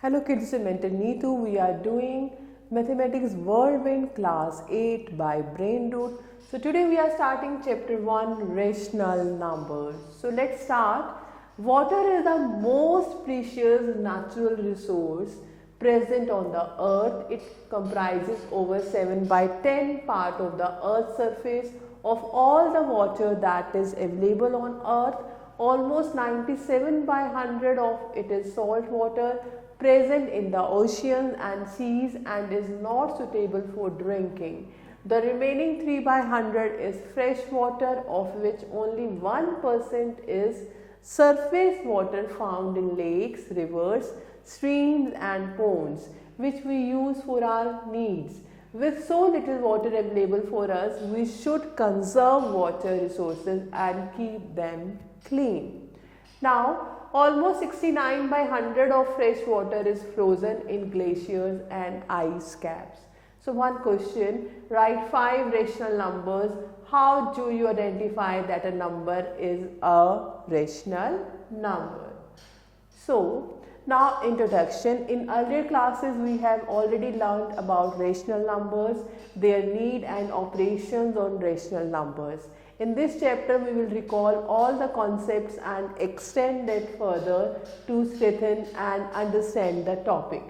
Hello kids, this is Mentor Neetu. We are doing Mathematics Whirlwind Class 8 by Brain Root. So today we are starting chapter 1, Rational Numbers. So let's start. Water is the most precious natural resource present on the earth. It comprises over 7 by 10 part of the earth's surface. Of all the water that is available on earth, almost 97 by 100 of it is salt water present in the oceans and seas and is not suitable for drinking. The remaining 3 by 100 is fresh water, of which only 1% is surface water found in lakes, rivers, streams and ponds, which we use for our needs. With so little water available for us, we should conserve water resources and keep them clean. Now, almost 69 by 100 of fresh water is frozen in glaciers and ice caps. So one question, write 5 rational numbers. How do you identify that a number is a rational number? So now introduction. In earlier classes we have already learned about rational numbers, their need and operations on rational numbers. In this chapter, we will recall all the concepts and extend it further to strengthen and understand the topic.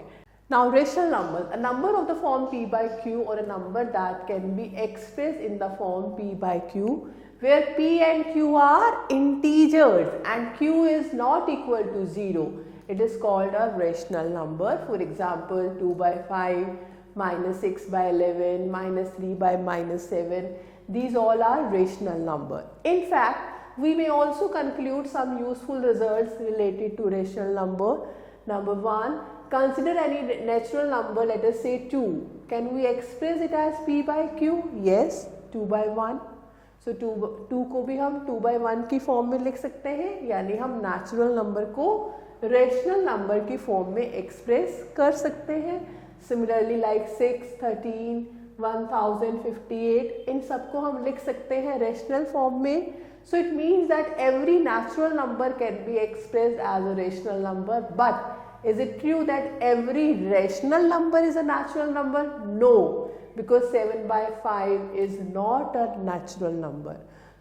Now, rational numbers, a number of the form p by q or a number that can be expressed in the form p by q, where p and q are integers and q is not equal to 0. It is called a rational number. For example, 2 by 5, minus 6 by 11, minus 3 by minus 7. These all are rational number. In fact, we may also conclude some useful results related to rational number. Number 1, consider any natural number, let us say 2. Can we express it as p by q? Yes, 2 by 1. So 2 को भी हम 2 by 1 की form में लिख सकते हैं, यानी हम नेचुरल नंबर को रेशनल नंबर की फॉर्म में एक्सप्रेस कर सकते हैं. सिमिलरली लाइक 6, 13, 1058, इन सबको हम लिख सकते हैं रेशनल फॉर्म में. So it means that every natural number can be expressed as a rational number. But is it true that every rational number is a natural number? No, because 7 by 5 is not a natural number.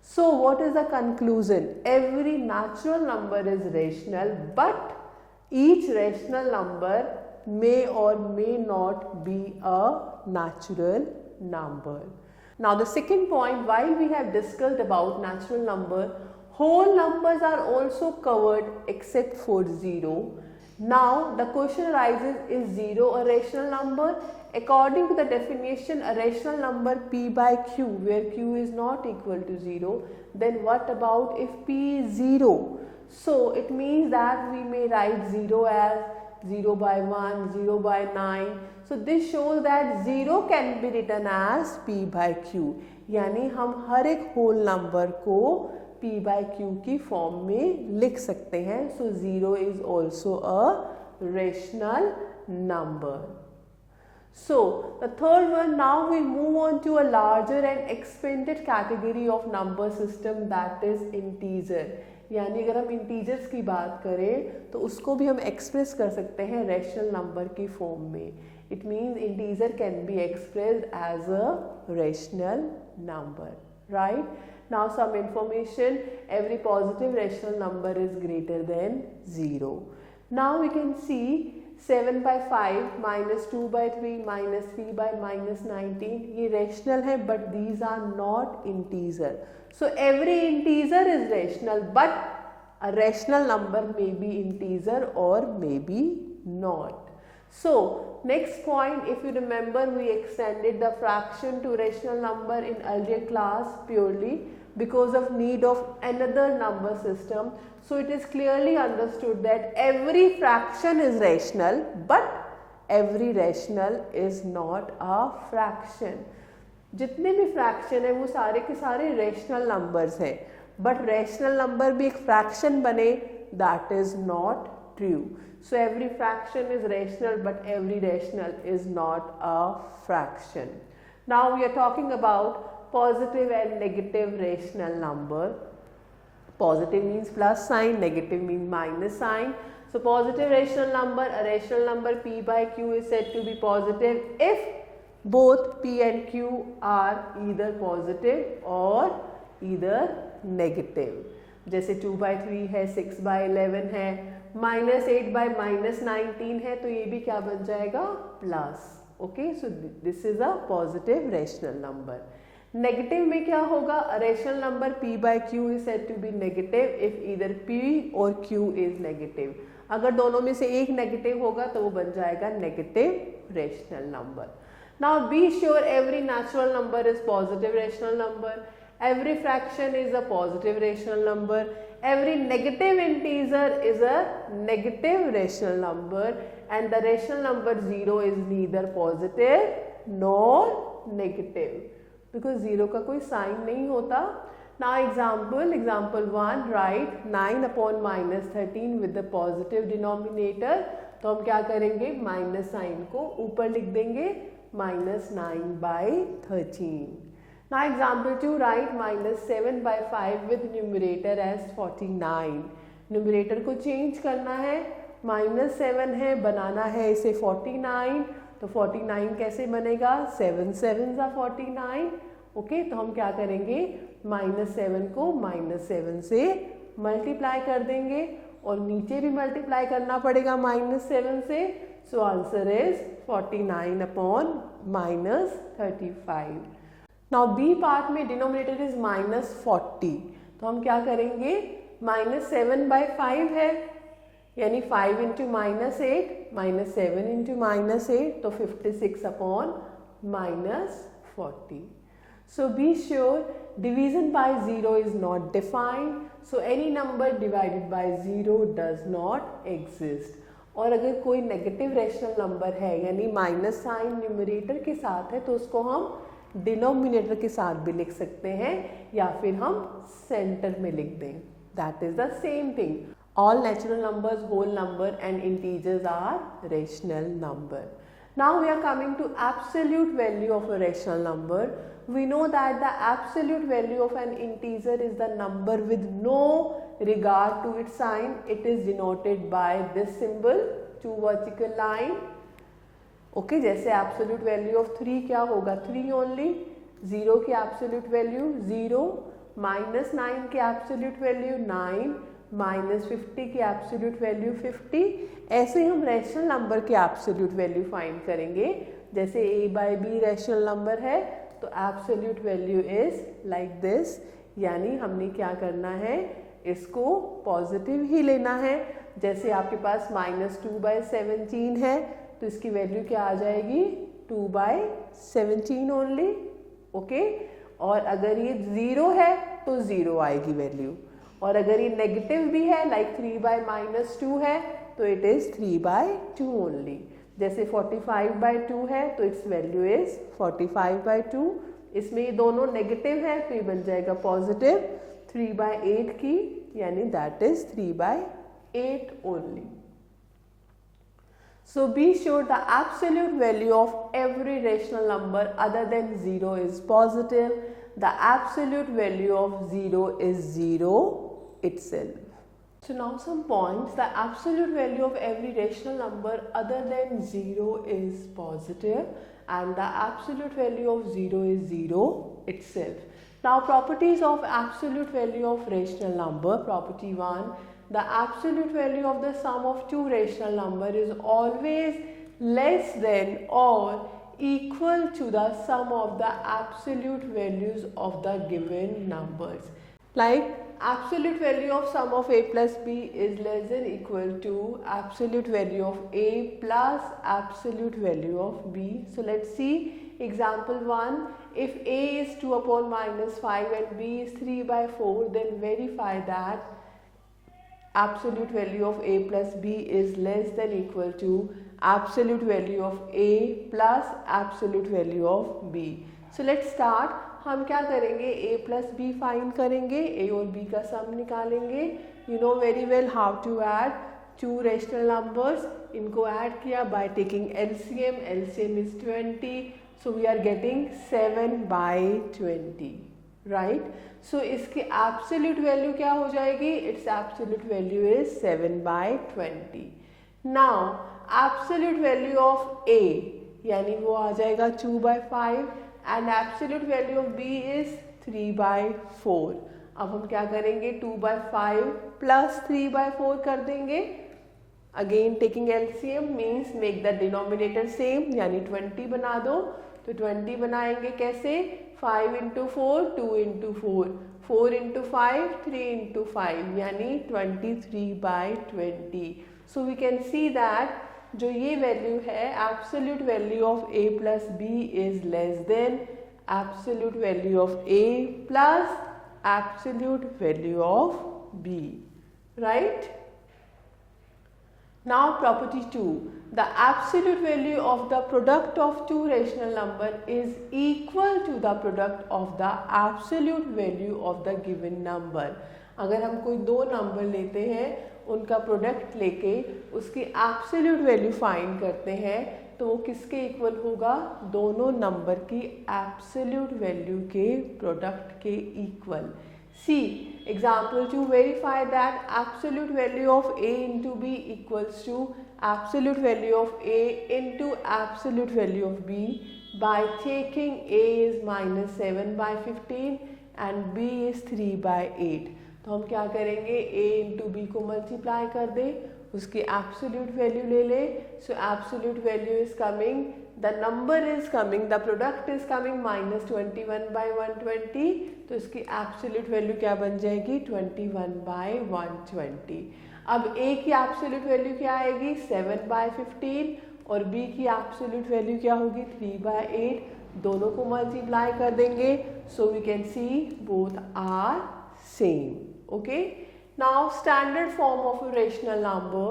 So what is the conclusion? Every natural number is rational, but each rational number may or may not be a natural number. Now the second point, while we have discussed about natural number, whole numbers are also covered except for 0. Now the question arises, is 0 a rational number? According to the definition, a rational number p by q, where q is not equal to 0, then what about if p is 0? So it means that we may write 0 as 0 by 1, 0 by 9. So this shows that 0 can be written as p by q. यानी हम हर एक whole number को p by q की form में लिख सकते हैं. So 0 is also a rational number. So the third one, now we move on to a larger and expanded category of number system, that is integer. यानी अगर हम integers की बात करें तो उसको भी हम एक्सप्रेस कर सकते हैं रैशनल नंबर की फॉर्म में. It means integer can be expressed as a rational number, right. Now some information, every positive rational number is greater than 0. Now we can see 7 by 5, minus 2 by 3, minus 3 by minus 19, ये rational है, but these are not integer. So every integer is rational, but a rational number may be integer or may be not. So next point, if you remember, we extended the fraction to rational number in earlier class purely because of need of another number system. So it is clearly understood that every fraction is rational, but every rational is not a fraction. जितने भी fraction है वो सारे के सारे rational numbers हैं, but rational number भी एक fraction बने, that is not true. So every fraction is rational, but every rational is not a fraction. Now we are talking about positive and negative rational number. Positive means plus sign, negative means minus sign. So positive rational number, a rational number p by q is said to be positive if both p and q are either positive or either negative. जैसे 2/3 है, 6/11 है, -8 by -19 है, तो ये भी क्या बन जाएगा, plus. Okay, so this is a positive rational number. Negative में क्या होगा, rational number p by q is said to be negative if either p और q is negative. अगर दोनों में से एक नेगेटिव होगा तो वो बन जाएगा negative rational number. Now be sure every natural number is positive rational number, every fraction is a positive rational number, every negative integer is a negative rational number, and the rational number 0 is neither positive nor negative because 0 का कोई sign नहीं होता. Now example 1, write 9 upon -13 with the positive denominator. तो हम क्या करेंगे, minus sign को ऊपर लिख देंगे, -9/13. Now example 2, write -7/5 with numerator as 49. Numerator को चेंज करना है, -7 है, बनाना है इसे 49. तो 49 कैसे बनेगा, 7 7s are 49. ओके, तो हम क्या करेंगे, -7 को -7 से मल्टीप्लाई कर देंगे और नीचे भी मल्टीप्लाई करना पड़ेगा -7 से. So answer is 49 upon -35. Now b part में डिनोमिनेटर इज -40. तो हम क्या करेंगे, -7/5 है, यानी 5 इंटू -8, -7 इंटू -8, तो 56 upon -40. So be sure division by 0 is not defined. So any number divided by 0 does not exist. और अगर कोई नेगेटिव रेशनल नंबर है यानी माइनस साइन न्यूमरेटर के साथ है तो उसको हम डिनोमिनेटर के साथ भी लिख सकते हैं या फिर हम सेंटर में लिख दें. That is the same thing. All natural numbers, whole number and integers are rational number. Now we are coming to absolute value of a rational number. We know that the absolute value of an integer is the number with no regard to its sign. It is denoted by this symbol, 2 vertical line. Okay, जैसे absolute value of 3 क्या होगा, 3 only. 0 की absolute value 0, -9 की absolute value 9, -50 की absolute value 50. ऐसे हम rational number की absolute value find करेंगे. जैसे a by B rational number है तो absolute value is like this, यानी हमने क्या करना है, इसको पॉजिटिव ही लेना है. जैसे आपके पास -2/17 है तो इसकी वैल्यू क्या आ जाएगी, 2/17 ओनली. ओके, और अगर ये 0 है तो 0 आएगी वैल्यू, और अगर ये नेगेटिव भी है लाइक 3/-2 है तो इट इज 3/2 ओनली. जैसे 45/2 है तो इट्स वैल्यू इज 45/2. इसमें ये दोनों नेगेटिव है तो ये बन जाएगा पॉजिटिव 3/8 की, यानी that is 3/8 only. So be sure the absolute value of every rational number other than 0 is positive. The absolute value of 0 is 0 itself. So now some points. The absolute value of every rational number other than 0 is positive and the absolute value of 0 is 0 itself. Now properties of absolute value of rational number. Property 1. The absolute value of the sum of two rational number is always less than or equal to the sum of the absolute values of the given numbers. Like absolute value of sum of a plus b is less than equal to absolute value of a plus absolute value of b. So let's see example 1. If a is 2/-5 and b is 3/4, then verify that absolute value of a plus b is less than equal to absolute value of a plus absolute value of b. So let's start. हम क्या करेंगे, a plus b find करेंगे, a और b का सम निकालेंगे. You know very well how to add two rational numbers. इनको add किया by taking LCM. LCM is 20. So we are getting 7/20. Right. So इसकी एब्सोल्यूट वैल्यू क्या हो जाएगी, it's absolute value is 7/20। Now absolute value of a यानी वो आ जाएगा 2/5 and absolute value of b is 3/4। अब हम क्या करेंगे, 2/5 प्लस 3/4 कर देंगे। Again taking LCM means make the denominator same, यानी 20 बना दो। तो 20 बनाएंगे कैसे, 5 × 4 2 × 4 4 × 5 3 × 5 यानी 23/20। So we can see that जो ये वैल्यू है absolute value of a plus b is less than absolute value of a plus absolute value of b, right. Now property 2, the absolute value of the product of two rational number is equal to the product of the absolute value of the given number। अगर हम कोई दो number लेते हैं, उनका product लेके उसकी absolute value find करते हैं, तो वो किसके इक्वल होगा, दोनों नंबर की एब्सोल्यूट वैल्यू के प्रोडक्ट के equal. See example to verify that absolute value of a into b equals to absolute value of a into absolute value of b by taking a is -7/15 and b is 3/8। तो हम क्या करेंगे, a into b को multiply कर दें, उसकी absolute value ले ले। सो absolute value is coming, the number is coming, the product is coming -21/120। तो इसकी एब्सोल्यूट वैल्यू क्या बन जाएगी, 21/120। अब a की एब्सोल्यूट वैल्यू क्या आएगी, 7/15 और b की एब्सोल्यूट वैल्यू क्या होगी, 3/8। दोनों को मल्टीप्लाई कर देंगे। So we can see both are same, okay. Now standard form of a rational number,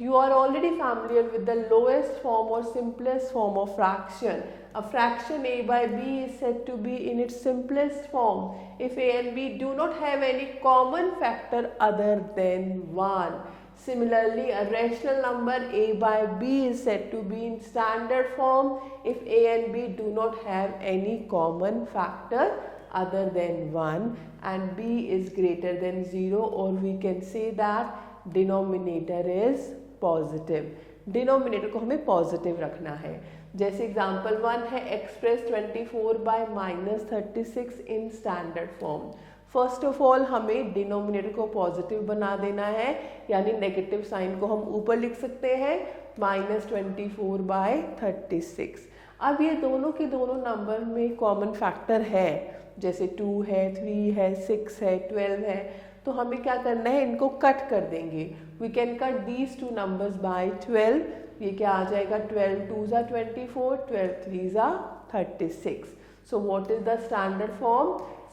you are already familiar with the lowest form or simplest form of fraction. A fraction a by b is said to be in its simplest form if a and b do not have any common factor other than 1. Similarly, a rational number a by b is said to be in standard form if a and b do not have any common factor other than 1 and b is greater than 0, or we can say that denominator is positive। Denominator को हमें positive रखना है। जैसे example 1 है, express 24/-36 in standard form. First of all हमें denominator को positive बना देना है, यानी नेगेटिव साइन को हम ऊपर लिख सकते हैं -24/36। अब ये दोनों के दोनों नंबर में कॉमन फैक्टर है, जैसे 2 है, 3 है, 6 है, 12 है। तो हमें क्या करना है, इनको कट कर देंगे। We can cut these two numbers by 12। ये क्या आ जाएगा, 12 2s are 24, 12 3s are 36। So what is the standard form,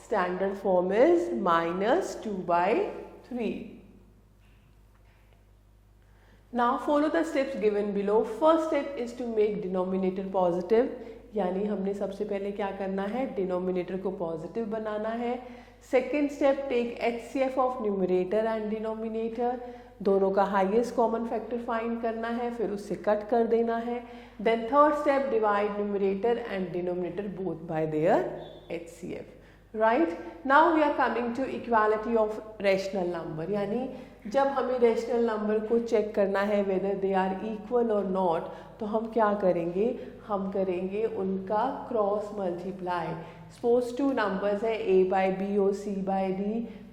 standard form is -2/3। Now follow the steps given below. First step is to make denominator positive, यानी हमने सबसे पहले क्या करना है, डिनोमिनेटर को पॉजिटिव बनाना है। Second step, take HCF of numerator and denominator, दोनों का हाईएस्ट कॉमन फैक्टर फाइंड करना है, फिर उससे कट कर देना है। Then third step, divide numerator and denominator both by their HCF। Right, now we are coming to equality of rational number, यानी जब हमें रैशनल नंबर को चेक करना है वेदर दे आर इक्वल और नॉट, तो हम क्या करेंगे, हम करेंगे उनका cross multiply. Suppose two numbers है a by b और c by d,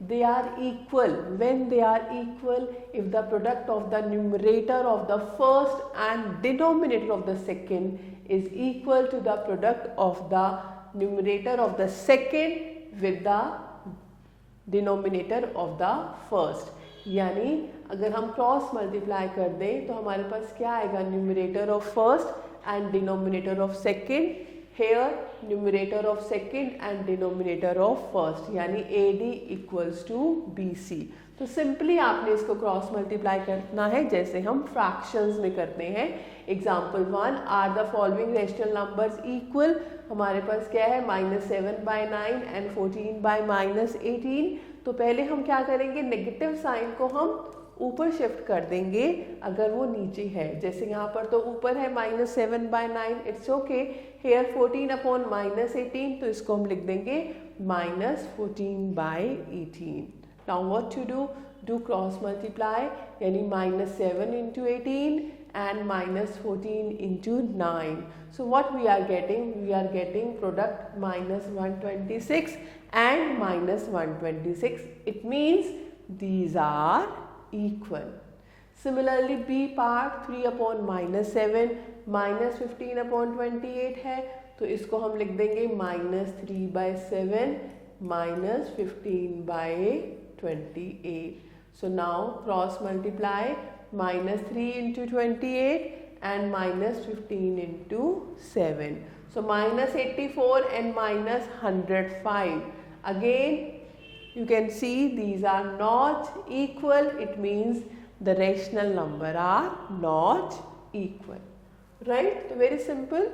they are equal। when they are equal, if the product of the numerator of the first and denominator of the second is equal to the product of the numerator of the second with the denominator of the first। यानी अगर हम cross multiply कर दें तो हमारे पास क्या आएगा, numerator of first and denominator of second. Here numerator of second and denominator of first, यानी AD इक्वल्स टू BC। तो सिंपली आपने इसको क्रॉस मल्टीप्लाई करना है जैसे हम फ्रैक्शंस में करते हैं। Example 1, are the following rational numbers equal, हमारे पास क्या है -7/9 एंड 14/-18। तो पहले हम क्या करेंगे, नेगेटिव साइन को हम ऊपर शिफ्ट कर देंगे अगर वो नीचे है। जैसे यहाँ पर तो ऊपर है -7/9, इट्स ओके। हेयर 14 अपॉन -18, तो इसको हम लिख देंगे -14/18। Now what to do cross multiply, यानी -7 into 18 and -14 into 9. So what we are getting? We are getting product -126 and -126. It means these are equal. Similarly B part 3 upon -7 -15 upon 28 है, तो इसको हम लिख देंगे -3/7 -15/28. So now cross multiply, -3 into 28 and -15 into 7. So -84 and -105. Again you can see these are not equal. It means the rational number are not equal. Right? So very simple.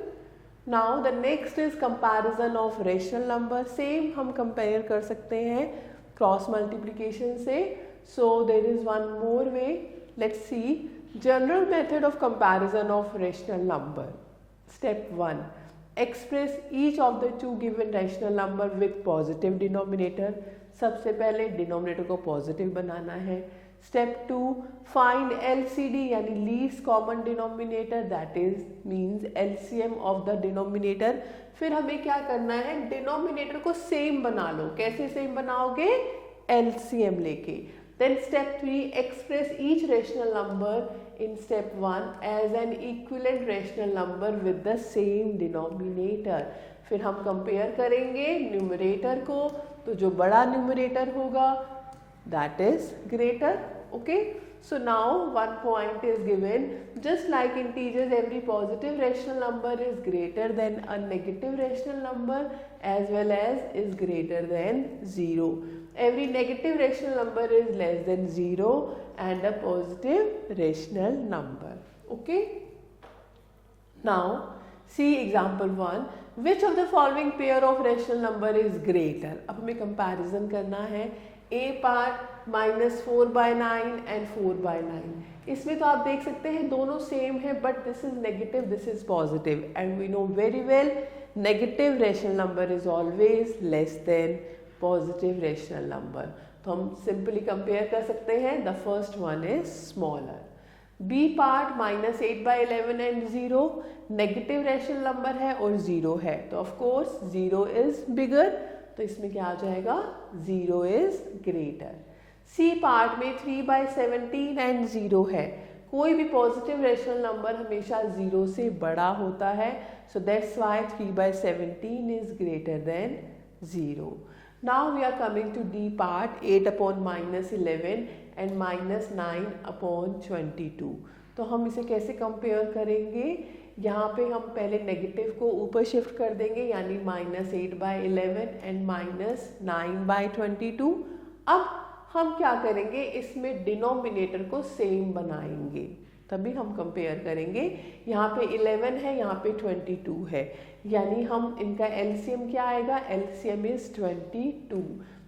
Now the next is comparison of rational number. Same हम compare कर सकते हैं cross multiplication से. So there is one more way. Let's see general method of comparison of rational number. Step 1. Express each of the two given rational number with positive denominator. सबसे पहले denominator को positive बनाना है। Step 2, find LCD यानी least common denominator, that is means LCM of the denominator. फिर हमें क्या करना है, डिनोमिनेटर को सेम बना लो। कैसे सेम बनाओगे, LCM लेके। Then step 3, express each rational number in step 1 as an equivalent rational number with the same denominator. फिर हम कंपेयर करेंगे न्यूमरेटर को, तो जो बड़ा न्यूमरेटर होगा that is greater. Okay, so now one point is given, just like integers every positive rational number is greater than a negative rational number as well as is greater than 0. Every negative rational number is less than 0 and a positive rational number. Okay, now see example 1. Which of the following pair of rational number is greater? अब हमें comparison करना है। A part -4/9 and 4/9. इसमें तो आप देख सकते हैं दोनों सेम है, but this is negative, this is positive, and we know very well negative rational number is always less than positive rational number. तो हम सिंपली कंपेयर कर सकते हैं, the first one is smaller. B part -8/11 and 0, negative rational number है और 0 है, तो of course 0 is bigger, तो इसमें क्या आ जाएगा, 0 इज ग्रेटर। सी पार्ट में 3/17 एंड 0 है, कोई भी पॉजिटिव रेशनल नंबर हमेशा 0 से बड़ा होता है, so that's why 3/17 is greater than 0। Now we are coming to d part 8/-11 and -9/22। तो हम इसे कैसे कंपेयर करेंगे, यहाँ पे हम पहले नेगेटिव को ऊपर शिफ्ट कर देंगे, यानी -8/11 एंड -9/22। अब हम क्या करेंगे, इसमें डिनोमिनेटर को सेम बनाएंगे, तभी हम कंपेयर करेंगे। यहाँ पे 11 है, यहाँ पे 22 है, यानी हम इनका एलसीएम क्या आएगा, एलसीएम इज 22,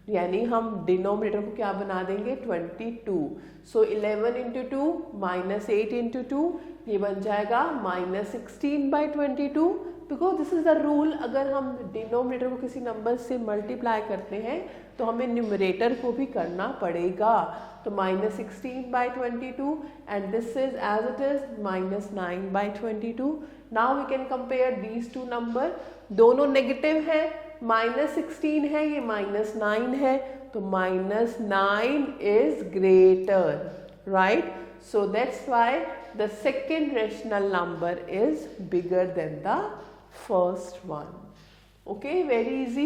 यानी हम डिनोमिनेटर को क्या बना देंगे, 22। सो 11 इंटू 2 -8 इंटू 2, ये बन जाएगा -16/22, because this is the rule. अगर हम डिनोमिनेटर को किसी नंबर से मल्टीप्लाई करते हैं तो हमें न्यूमरेटर को भी करना पड़ेगा, तो -16/22 and this is as it is -9/22। Now we can compare these two number, दोनों नेगेटिव है, -16 है, ये -9 है, तो -9 is greater, right. So that's why the second rational number is bigger than the first one. Okay, very easy.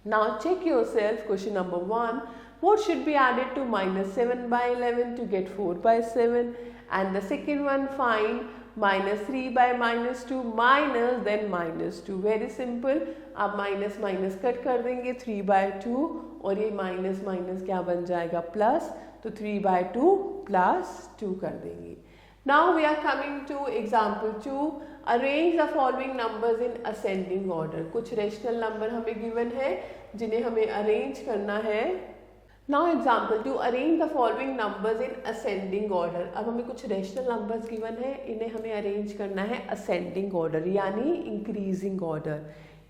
Now check yourself, question number 1. What should be added to -7/11 to get 4/7? And the second one, find -3/-2 minus then -2. Very simple. आप minus minus cut कर देंगे, 3/2 और ये minus minus क्या बन जाएगा, plus, तो 3/2 + 2 कर देंगे। Now we are coming to example 2। Arrange the following numbers in ascending order. कुछ रेशनल नंबर हमें गिवन है जिन्हें हमें अरेंज करना है now example, to arrange the following numbers in ascending order. अब हमें कुछ रेशनल नंबर्स गिवन है, इन्हें हमें अरेंज करना है असेंडिंग ऑर्डर यानी इंक्रीजिंग ऑर्डर,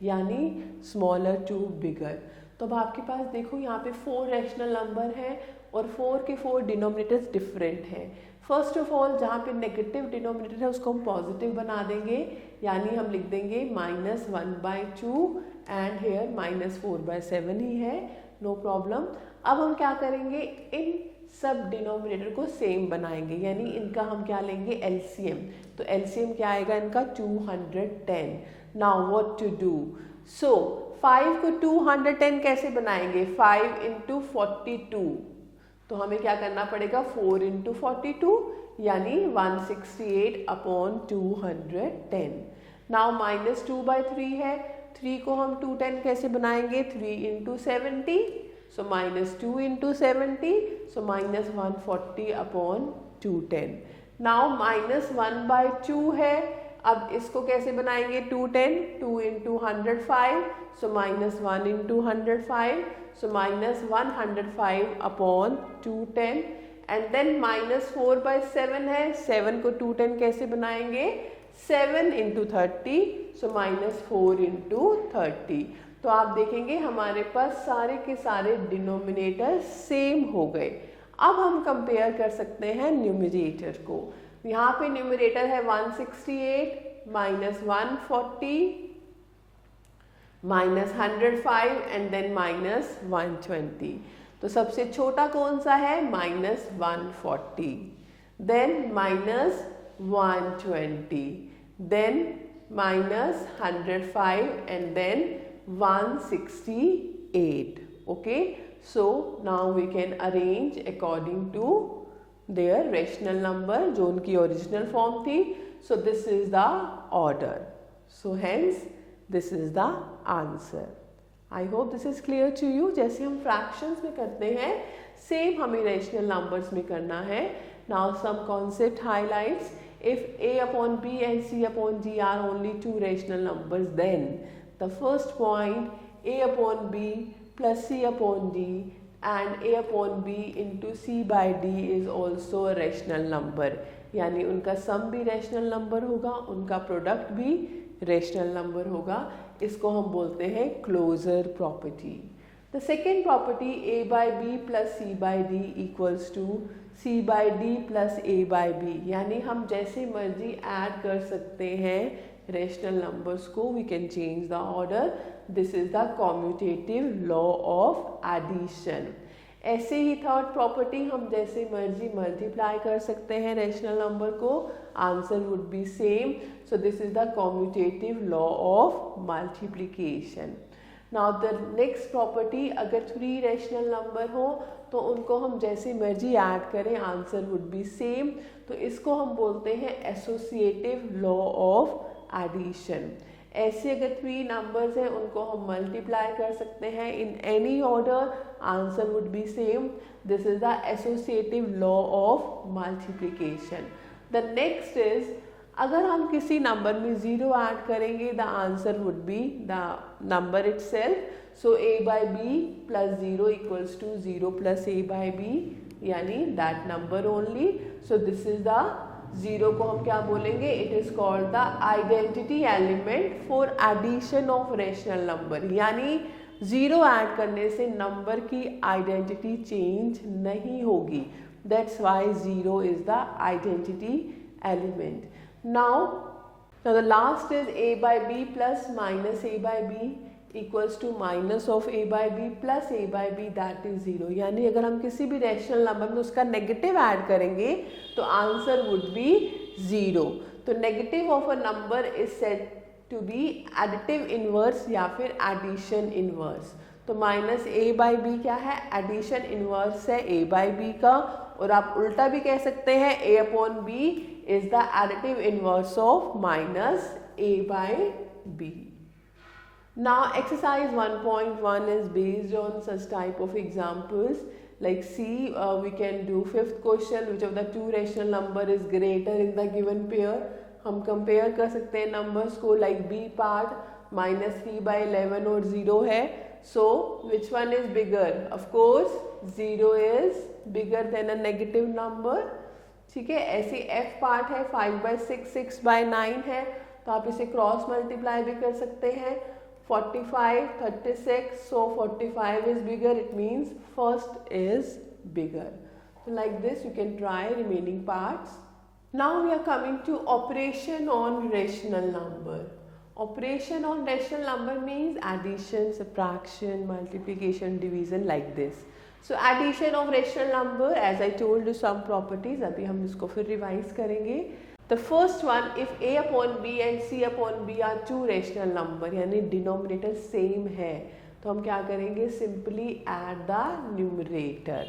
यानी स्मॉलर टू बिगर। तो अब आपके पास देखो यहाँ पे 4 रेशनल नंबर हैं और 4 के 4 डिनोमिनेटर्स डिफरेंट हैं। फर्स्ट ऑफ ऑल जहाँ पे नेगेटिव डिनोमिनेटर है उसको हम पॉजिटिव बना देंगे, यानी हम लिख देंगे -1/2 एंड हेयर -4/7 ही है, नो प्रॉब्लम। अब हम क्या करेंगे, इन सब डिनोमिनेटर को सेम बनाएंगे, यानी इनका हम क्या लेंगे, एलसीएम। तो एलसीएम क्या आएगा इनका, 210। नाउ व्हाट टू डू, सो 5 को 210 कैसे बनाएंगे, 5 × 42। तो हमें क्या करना पड़ेगा, 4 × 42 यानी 168/210। नाउ -2/3 है, 3 को हम 210 कैसे बनाएंगे, 3 × 70, सो -2 × 70, सो -140/210। नाउ -1/2 है, अब इसको कैसे बनाएंगे, 210, 2 × 105, सो -1 × 105, so -105/210 एंड देन -4/7 है, 7 को 210 कैसे बनाएंगे, 7 × 30, सो -4 × 30। तो आप देखेंगे हमारे पास सारे के सारे डिनोमिनेटर सेम हो गए। अब हम कंपेयर कर सकते हैं न्यूमरेटर को। यहाँ पे न्यूमरेटर है 168 -140 -105 एंड देन -120। तो सबसे छोटा कौन सा है, -140, then -120, then -105 and then 168। Okay, so now we can arrange according to their rational number, जो उनकी ओरिजिनल फॉर्म थी। So this is the order, so hence this is the answer. I hope this is clear to you. जैसे हम fractions में करते हैं same हमें rational numbers में करना है। Now some concept highlights, if a/b and c/g are only 2 rational numbers, then the first point a/b plus c/d and a/b into c/d is also a rational number, यानी उनका सम भी rational number होगा, उनका product भी rational number होगा। इसको हम बोलते हैं closure property. The second property a/b plus c/d equals to c/d plus a/b, यानी हम जैसे मर्जी ऐड कर सकते हैं रेशनल नंबर्स को, we can change the order. This is the commutative law of addition. ऐसे ही थर्ड प्रॉपर्टी, हम जैसे मर्जी मल्टीप्लाई कर सकते हैं रेशनल नंबर को, answer would be same. So this is the commutative law of multiplication. Now the next property, अगर 3 रेशनल नंबर हो तो उनको हम जैसे मर्जी ऐड करें, आंसर वुड बी सेम। तो इसको हम बोलते हैं एसोसिएटिव लॉ ऑफ एडिशन। ऐसे अगर 3 नंबर्स हैं उनको हम मल्टीप्लाई कर सकते हैं in any order, answer would be same. This is the associative law of multiplication. The next is, अगर हम किसी नंबर में 0 ऐड करेंगे, the answer would be the number itself. So a/b plus 0 equals to 0 plus a/b, यानी that number only. So this is the 0 को हम क्या बोलेंगे, it is called the identity element for addition of rational number, यानी 0 add करने से number की identity change नहीं होगी। That's why 0 is the identity element. Now the last is a/b plus minus a/b equals to minus of a/b plus a/b, that is 0। यानी अगर हम किसी भी रेशनल नंबर में उसका नेगेटिव ऐड करेंगे तो आंसर वुड बी 0। तो negative of a number is said to be additive inverse या फिर एडिशन इनवर्स। तो -a/b क्या है, एडिशन इनवर्स है a/b का, और आप उल्टा भी कह सकते हैं a/b is the additive inverse of -a/b। Now exercise 1.1 is based on such type of examples, like see we can do 5th question, which of the 2 rational number is greater in the given pair। हम compare कर सकते हैं numbers को, like b part -3/11 और 0 है, So which one is bigger? Of course 0 is bigger than a negative number. ठीक है, ऐसे f पार्ट है 5/6 6/9 है, तो आप इसे क्रॉस मल्टीप्लाई भी कर सकते हैं 45 36. So 45 is bigger, it means first is bigger. So like this you can try remaining parts. Now we are coming to operation on rational number. Operation on rational number means addition, subtraction, multiplication, division, like this. So addition of rational number, as I told you some properties, अभी हम इसको फिर revise करेंगे. The first one, if a upon b and c upon b are two rational number, यानी denominator same है, तो हम क्या करेंगे? Simply add the numerator.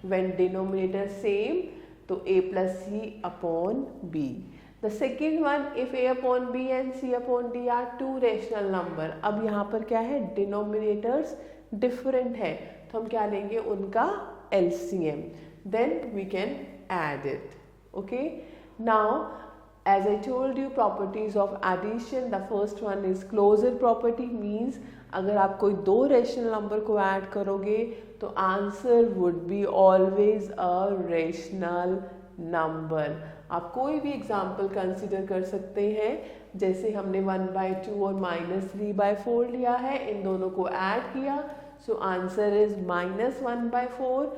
When denominator same, तो a plus c upon b. The second one, if a upon b and c upon d are two rational number. अब यहाँ पर क्या है? Denominators different है, तो हम क्या लेंगे? उनका LCM. Then we can add it. Okay. Now, as I told you, properties of addition. The first one is closure property, means अगर आप कोई दो रेशनल नंबर को ऐड करोगे तो answer would be always a rational number. आप कोई भी एग्जाम्पल कंसिडर कर सकते हैं, जैसे हमने 1/2 और -3/4 लिया है, इन दोनों को ऐड किया, सो answer is -1/4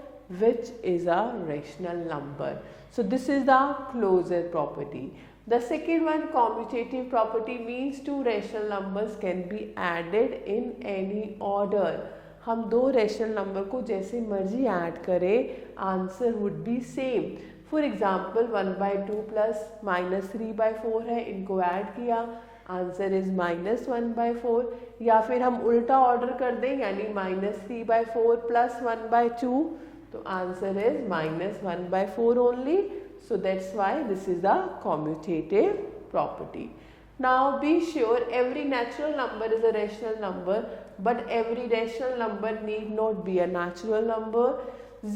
which is a rational number. So this is the closure property. The second one, commutative property, means two rational numbers can be added in any order. हम दो rational number को जैसे मर्जी add करें, answer would be same. For example 1/2 plus -3/4 है, इनको add किया, answer is -1/4. या फिर हम उल्टा ऑर्डर कर दें, यानी -3/4 प्लस 1/2, तो answer is -1/4 only. So that's why this is the commutative property. Now be sure every natural number is a rational number, but every rational number need not be a natural number.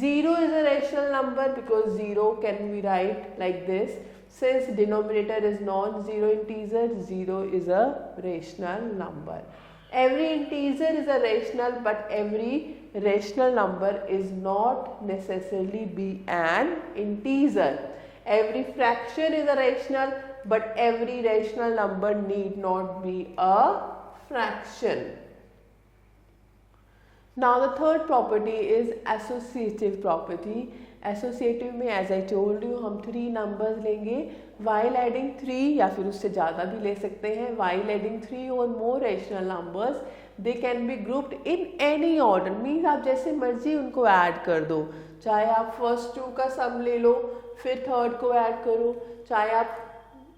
0 is a rational number because 0 can be write like this. Since denominator is non-zero integer, 0 is a rational number. Every integer is a rational, but every rational number is not necessarily be an integer. Every fraction is a rational, but every rational number need not be a fraction. Now the third property is associative property. Associative में as I told you हम 3 numbers लेंगे while adding 3, या फिर उससे ज़्यादा भी ले सकते हैं. While adding 3 or more rational numbers, they can be grouped in any order. Means आप जैसे मर्जी उनको ऐड कर दो, चाहे आप फर्स्ट 2 का सम ले लो, फिर थर्ड को ऐड करो, चाहे आप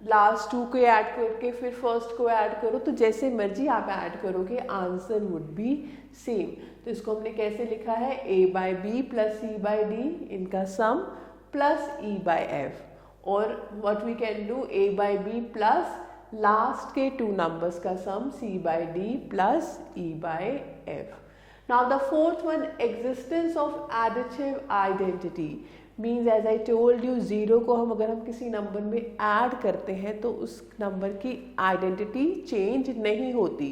लास्ट 2 को ऐड करके फिर फर्स्ट को ऐड करो, तो जैसे मर्जी आप ऐड करोगे आंसर वुड बी सेम. तो इसको हमने कैसे लिखा है? a/b प्लस c/d इनका सम प्लस e/f. और what we can do, a/b plus last के 2 नंबर्स का sum c/d plus e/f. Now the fourth one, existence of additive identity, means as I told you 0 को अगर हम किसी नंबर में add करते हैं तो उस नंबर की आइडेंटिटी चेंज नहीं होती,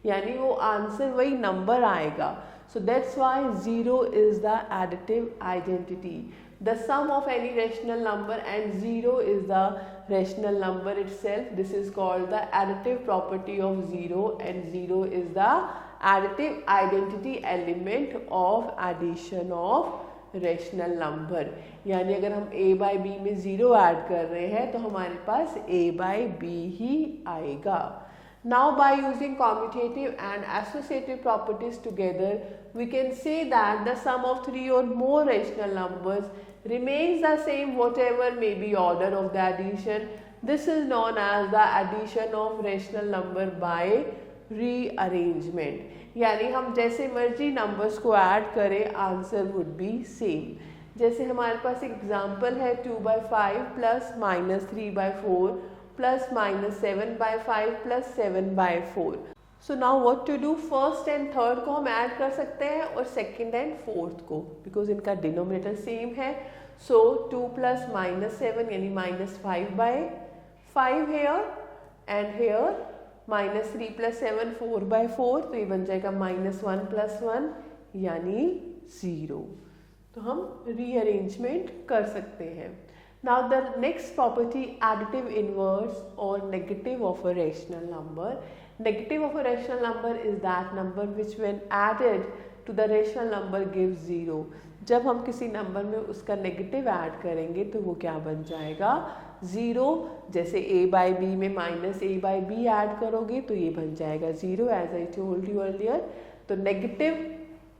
यानी वो आंसर वही नंबर आएगा. So that's why 0 is the additive identity. The sum of any rational number and 0 is the rational number itself. This is called the additive property of 0, and 0 is the additive identity element of addition of rational number. यानी अगर हम a/b में 0 add कर रहे हैं तो हमारे पास a/b ही आएगा. Now by using commutative and associative properties together, we can say that the sum of 3 or more rational numbers remains the same whatever may be order of the addition. This is known as the addition of rational number by rearrangement. यानी हम जैसे मर्जी numbers को add करें answer would be same. जैसे हमारे पास एक example है 2/5 plus -3/4 plus -7/5 plus 7/4. So now what to do, first and third को हम ऐड कर सकते हैं और सेकंड एंड फोर्थ को, बिकॉज इनका डिनोमिनेटर सेम है. सो 2 प्लस -7 यानी -5/5 हेयर, एंड हेयर -3 + 7 4/4, तो ये बन जाएगा -1 + 1 यानी 0। तो हम रीअरेंजमेंट कर सकते हैं। Now the next property, additive inverse और negative of a rational number. Negative of a rational number is that number which when added to the rational number gives 0। जब हम किसी नंबर में उसका नेगेटिव ऐड करेंगे तो वो क्या बन जाएगा, 0। जैसे a/b में -a/b ऐड करोगे तो ये बन जाएगा 0 as I told you earlier. तो नेगेटिव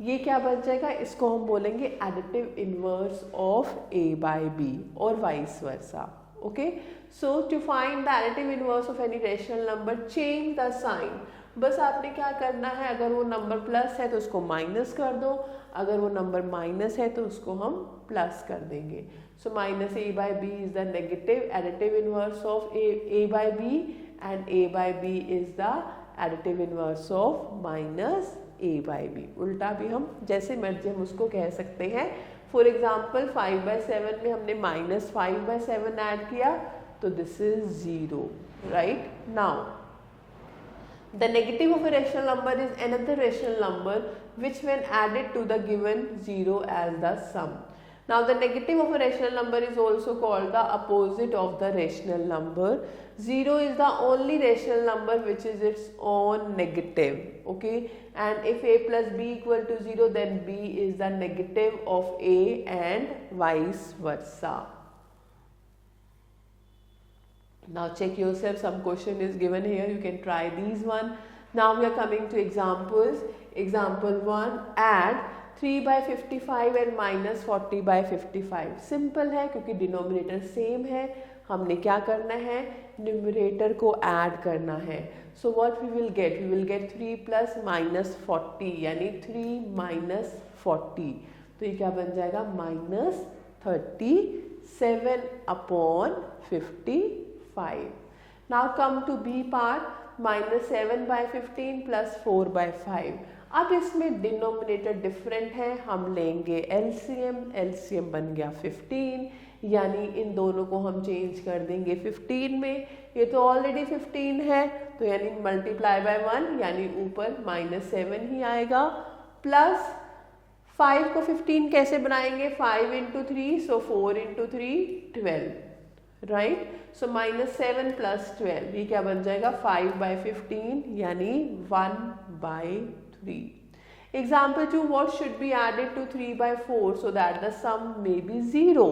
ये क्या बन जाएगा, इसको हम बोलेंगे एडिटिव इनवर्स ऑफ a/b और vice versa. Okay, so to find the additive inverse of any rational number change the sign. बस आपने क्या करना है, अगर वो नंबर प्लस है तो उसको माइनस कर दो, अगर वो नंबर माइनस है तो उसको हम प्लस कर देंगे। सो -a/b is the negative additive inverse of a/b and a/b is the additive inverse of -a/b। उल्टा भी हम जैसे मर्जी हम उसको कह सकते हैं। फॉर एग्जाम्पल 5/7 में हमने -5/7 ऐड किया तो this is 0, right. Now the negative of a rational number is another rational number which when added to the given 0 as the sum। Now the negative of a rational number is also called the opposite of the rational number। 0 is the only rational number which is its own negative, okay, and if a plus b equal to 0 then b is the negative of a and vice versa। Now check yourself, some question is given here, you can try these one। Now we are coming to examples। Example 1, add 3/55 and -40/55। Simple है क्योंकि denominator same है, हमने क्या करना है, numerator को add करना है। So what we will get, 3 + -40 यानी 3 - 40, तो ये क्या बन जाएगा, -37/55। Now come to b part, -7/15 + 4/5। अब इसमें डिनोमिनेटर डिफरेंट है, हम लेंगे एलसीएम बन गया 15, यानी इन दोनों को हम चेंज कर देंगे 15 में। ये तो ऑलरेडी 15 है तो यानी मल्टीप्लाई बाय 1 यानी ऊपर -7 ही आएगा, प्लस 5 को 15 कैसे बनाएंगे, 5 × 3 सो 4 × 3 12, राइट। सो -7 + 12 ये क्या बन जाएगा, 5/15 यानी 1/3। Example 2, what should be added to 3/4 so that the sum may be 0।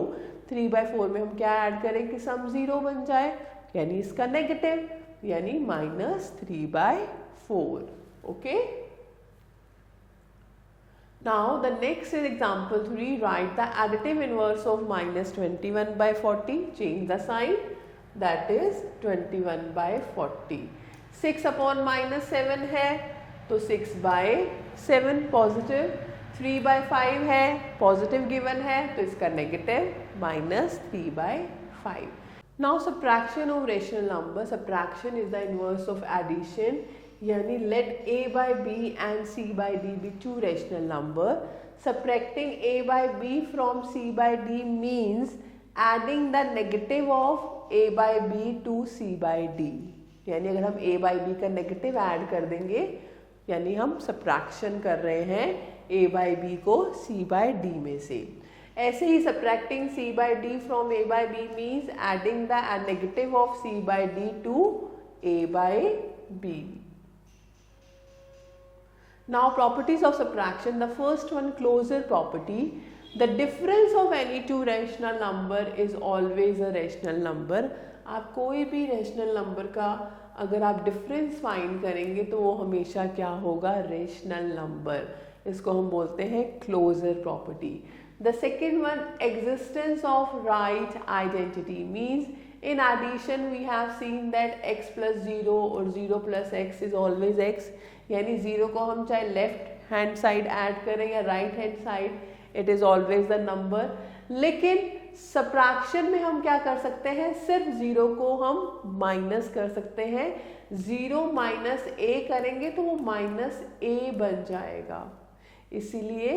3/4 में हम क्या ऐड करें कि सम 0 बन जाए, यानी इसका नेगेटिव यानी -3/4। Okay, now the next is example 3, write the additive inverse of -21/40, change the sign, that is 21/40। 6/-7 है तो 6/7 पॉजिटिव, 3/5 है पॉजिटिव गिवन है तो इसका negative -3/5। Now subtraction of rational number. Subtraction is the inverse of addition, यानी let a/b and c/d be two rational number। Subtracting a/b from c/d means adding the negative of a/b to c/d। यानी अगर हम a/b का negative add कर देंगे यानी हम subtraction कर रहे हैं a/b को c/d में से। ऐसे ही subtracting c/d from a/b means adding the negative of c/d to a/b। Now properties of subtraction, the first one, closure property। The difference of any two rational number is always a rational number। आप कोई भी rational number का अगर आप difference find करेंगे तो वो हमेशा क्या होगा, रेशनल नंबर। इसको हम बोलते हैं closure property. The second one, existence of right identity means in addition we have seen that x + 0 और 0 + x is always x, यानी 0 को हम चाहे लेफ्ट हैंड साइड ऐड करें या right hand side, it is always the number. लेकिन subtraction में हम क्या कर सकते हैं, सिर्फ 0 को हम माइनस कर सकते हैं। 0 - a करेंगे तो वो -a बन जाएगा, इसीलिए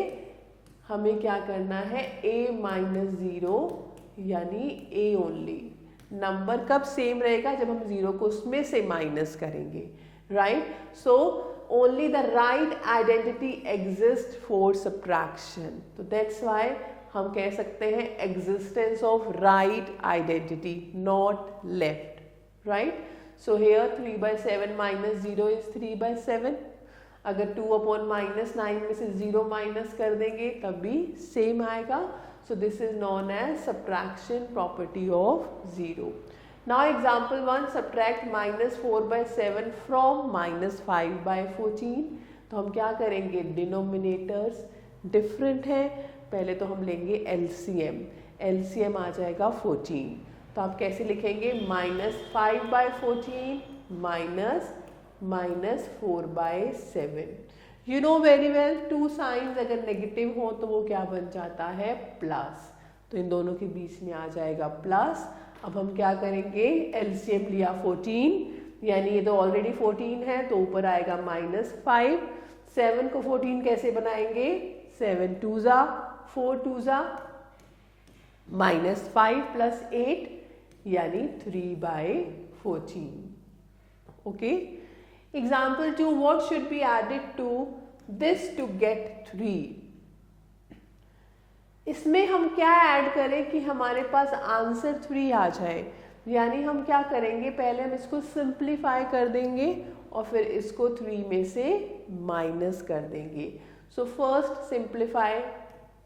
हमें क्या करना है, a - 0 यानी a ओनली। नंबर कब सेम रहेगा, जब हम 0 को उसमें से माइनस करेंगे। right? So only the right identity exists for subtraction. So that's why हम कह सकते हैं existence of right identity, not left, right? So here 3/7 minus 0 is 3/7. अगर 2/-9 में से 0 माइनस कर देंगे तब भी सेम आएगा. So this is known as subtraction property of 0. Now example 1, subtract -4/7 from -5/14. तो हम क्या करेंगे, डिनोमिनेटर्स डिफरेंट हैं. पहले तो हम लेंगे LCM. LCM आ जाएगा 14. तो आप कैसे लिखेंगे, -5/14 minus 4/7. You know very well, two signs अगर नेगेटिव हो तो वो क्या बन जाता है, प्लस. तो इन दोनों के बीच में आ जाएगा प्लस. अब हम क्या करेंगे, LCM लिया 14, यानी ये तो ऑलरेडी 14 है तो ऊपर आएगा -5. 7 को 14 कैसे बनाएंगे, 7 2 4 2 -5 + 8 यानी 3/14. Okay. Example 2, what should be added to this to get 3? इसमें हम क्या ऐड करें कि हमारे पास आंसर 3 आ जाए. यानी हम क्या करेंगे, पहले हम इसको सिंप्लीफाई कर देंगे और फिर इसको 3 में से माइनस कर देंगे. So first simplify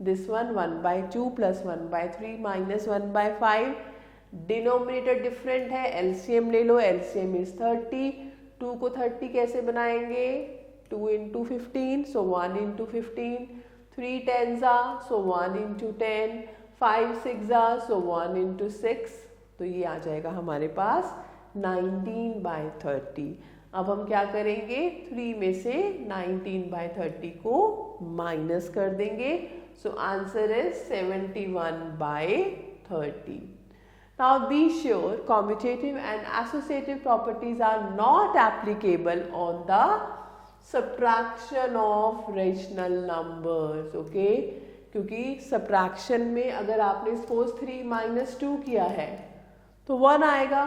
this one, 1/2 + 1/3 - 1/5. Denominator different है, LCM ले लो. LCM is 30. 2 को 30 कैसे बनाएंगे, 2 × 15, सो 1 × 15. 3 10s, सो 1 × 10. 5 6s, सो 1 × 6. तो ये आ जाएगा हमारे पास 19/30. अब हम क्या करेंगे, 3 में से 19/30 को माइनस कर देंगे. सो answer is 71/30. Now be sure commutative and associative properties are not applicable on the subtraction of rational numbers. Okay? क्योंकि subtraction में अगर आपने suppose 3 - 2 किया है तो 1 आएगा,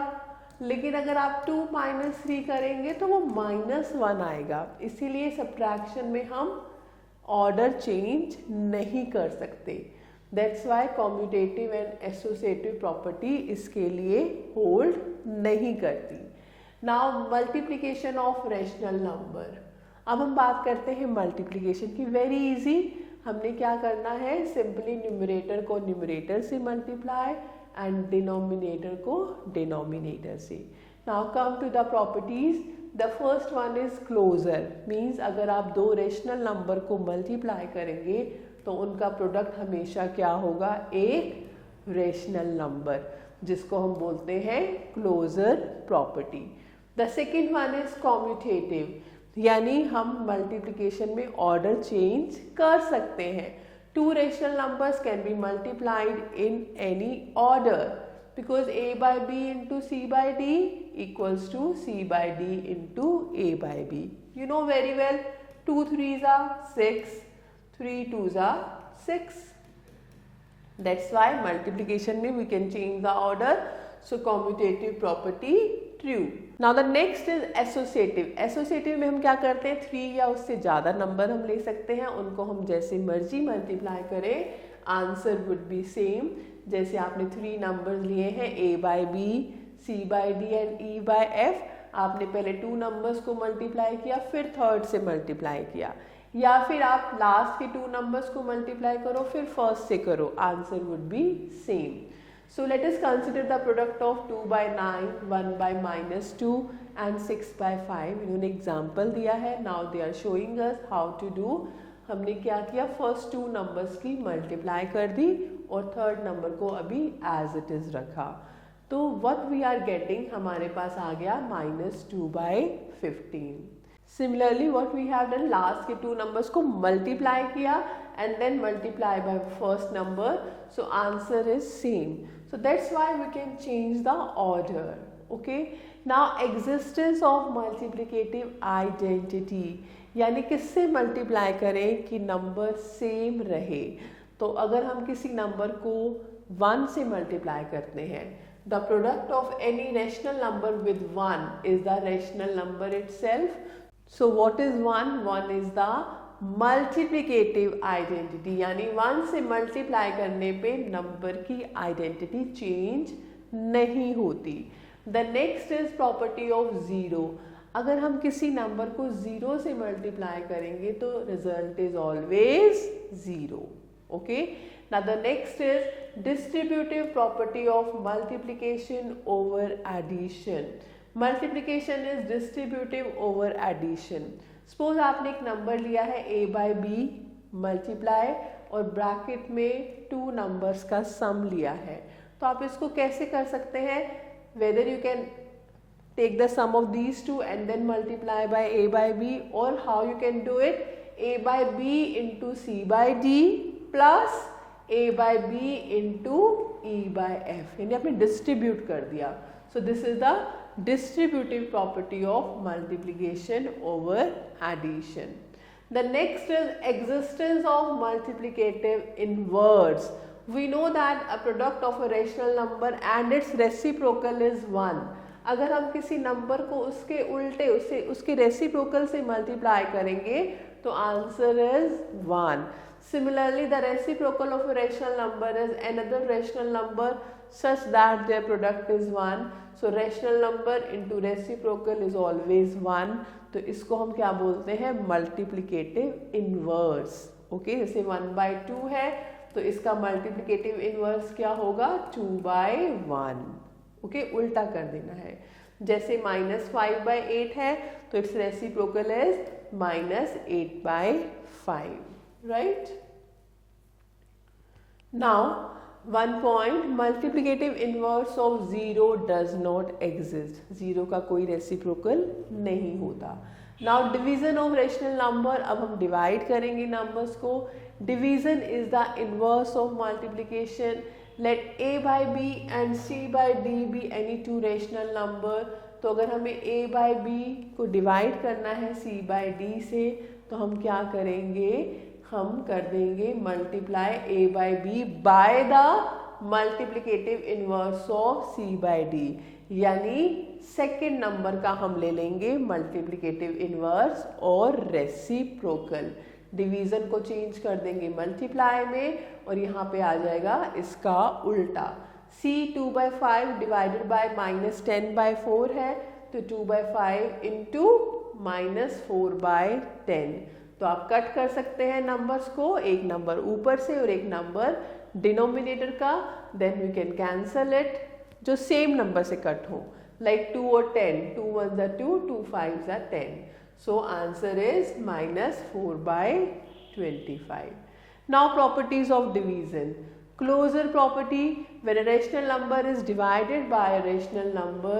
लेकिन अगर आप 2 - 3 करेंगे तो वो -1 आएगा. इसीलिए subtraction में हम ऑर्डर चेंज नहीं कर सकते. That's why commutative and associative property इसके लिए होल्ड नहीं करती. Now multiplication of rational number. अब हम बात करते हैं मल्टीप्लिकेशन की. Very easy. हमने क्या करना है, सिंपली न्यूमरेटर को न्यूमरेटर से मल्टीप्लाई एंड डिनोमिनेटर को डिनोमिनेटर से. Now come to the properties. The first one is closure. Means अगर आप दो रेशनल नंबर को मल्टीप्लाई करेंगे तो उनका प्रोडक्ट हमेशा क्या होगा, एक रेशनल नंबर, जिसको हम बोलते हैं closure property. The second one is commutative. यानी हम मल्टीप्लिकेशन में ऑर्डर चेंज कर सकते हैं. 2 rational numbers can be multiplied in any order because a/b into c/d equals to c/d into a/b. You know very well, 2 3s are 6, 3 2s are 6. That's why multiplication में we can change the order. So commutative property true. Now the next is associative. Associative में हम क्या करते हैं, 3 या उससे ज़्यादा number हम ले सकते हैं, उनको हम जैसे मर्जी मल्टीप्लाई करें, आंसर वुड बी सेम. जैसे आपने 3 नंबर्स लिए हैं, a/b, c/d एंड e/f. आपने पहले 2 नंबर्स को मल्टीप्लाई किया, फिर थर्ड से मल्टीप्लाई किया, या फिर आप लास्ट के 2 नंबर्स को मल्टीप्लाई करो फिर फर्स्ट से करो, answer would be same. So let us consider the product of 2/9, 1/-2 and 6/5. इन्होंने एग्जाम्पल दिया है. Now they are showing us how to do. हमने क्या किया, फर्स्ट 2 नंबर्स की मल्टीप्लाई कर दी और थर्ड नंबर को अभी एज इट इज रखा. तो व्हाट वी आर गेटिंग, हमारे पास आ गया -2/15. Similarly what we have done, last के 2 नंबर्स को मल्टीप्लाई किया and then multiply by first number. So answer is same. So that's why we can change the order. Okay. Now existence of multiplicative identity, यानी किससे multiply करें कि number same रहे. तो अगर हम किसी नंबर को 1 से मल्टीप्लाई करते हैं The product of any rational number with 1 is the rational number itself. So what is 1? 1 is the multiplicative identity, यानी 1 से multiply करने पे number की identity change नहीं होती. The next is property of 0. अगर हम किसी नंबर को 0 से मल्टीप्लाई करेंगे तो result is always 0. Okay. Now the next is distributive property of multiplication over addition. Multiplication is distributive over addition. Suppose आपने एक नंबर लिया है a by b मल्टीप्लाई और ब्रैकेट में 2 नंबर्स का सम लिया है, तो आप इसको कैसे कर सकते हैं? Whether you can take the sum of these two and then multiply by a by b, or how you can do it, a by b into c by d plus a by b into e by f, यानी आपने distribute कर दिया. So this is the distributive property of multiplication over addition. The next is existence of multiplicative inverse. We know that a product of a rational number and its reciprocal is 1. अगर हम किसी number को उसके उल्टे उसके reciprocal से multiply करेंगे तो answer is 1. Similarly, the reciprocal of a rational number is another rational number such that their product is 1. So rational number into reciprocal is always 1. तो इसको हम क्या बोलते हैं? Multiplicative inverse. ओके, जैसे 1/2 है तो इसका मल्टीप्लिकेटिव इनवर्स क्या होगा? 2/1. ओके, उल्टा कर देना है. जैसे -5/8 है तो its reciprocal is -8/5. Right. Now one point, multiplicative inverse of 0 does not exist. 0 का कोई रेसिप्रोकल नहीं होता. Now division of rational number. अब हम डिवाइड करेंगे नंबर्स को. Division is the inverse of multiplication. Let a by b and c by d be any two rational number. तो अगर हमें a by b को डिवाइड करना है c by d से तो हम क्या करेंगे? हम कर देंगे multiply a by b by the multiplicative inverse of c by d, यानी सेकेंड नंबर का हम ले लेंगे मल्टीप्लिकेटिव इनवर्स और रेसिप्रोकल. डिवीजन को चेंज कर देंगे मल्टीप्लाई में और यहाँ पे आ जाएगा इसका उल्टा. c 2/5 डिवाइडेड बाय -10/4 है तो 2/5 इंटू -4/10. तो आप कट कर सकते हैं नंबर्स को, एक नंबर ऊपर से और एक नंबर डिनोमिनेटर का. Then we can cancel it जो सेम नंबर से कट हो, लाइक 2 और 10. 2 1s are 2, 2 5s are 10. So answer is -4/25. Now properties of division. Closure property. When a rational number is divided by a rational number,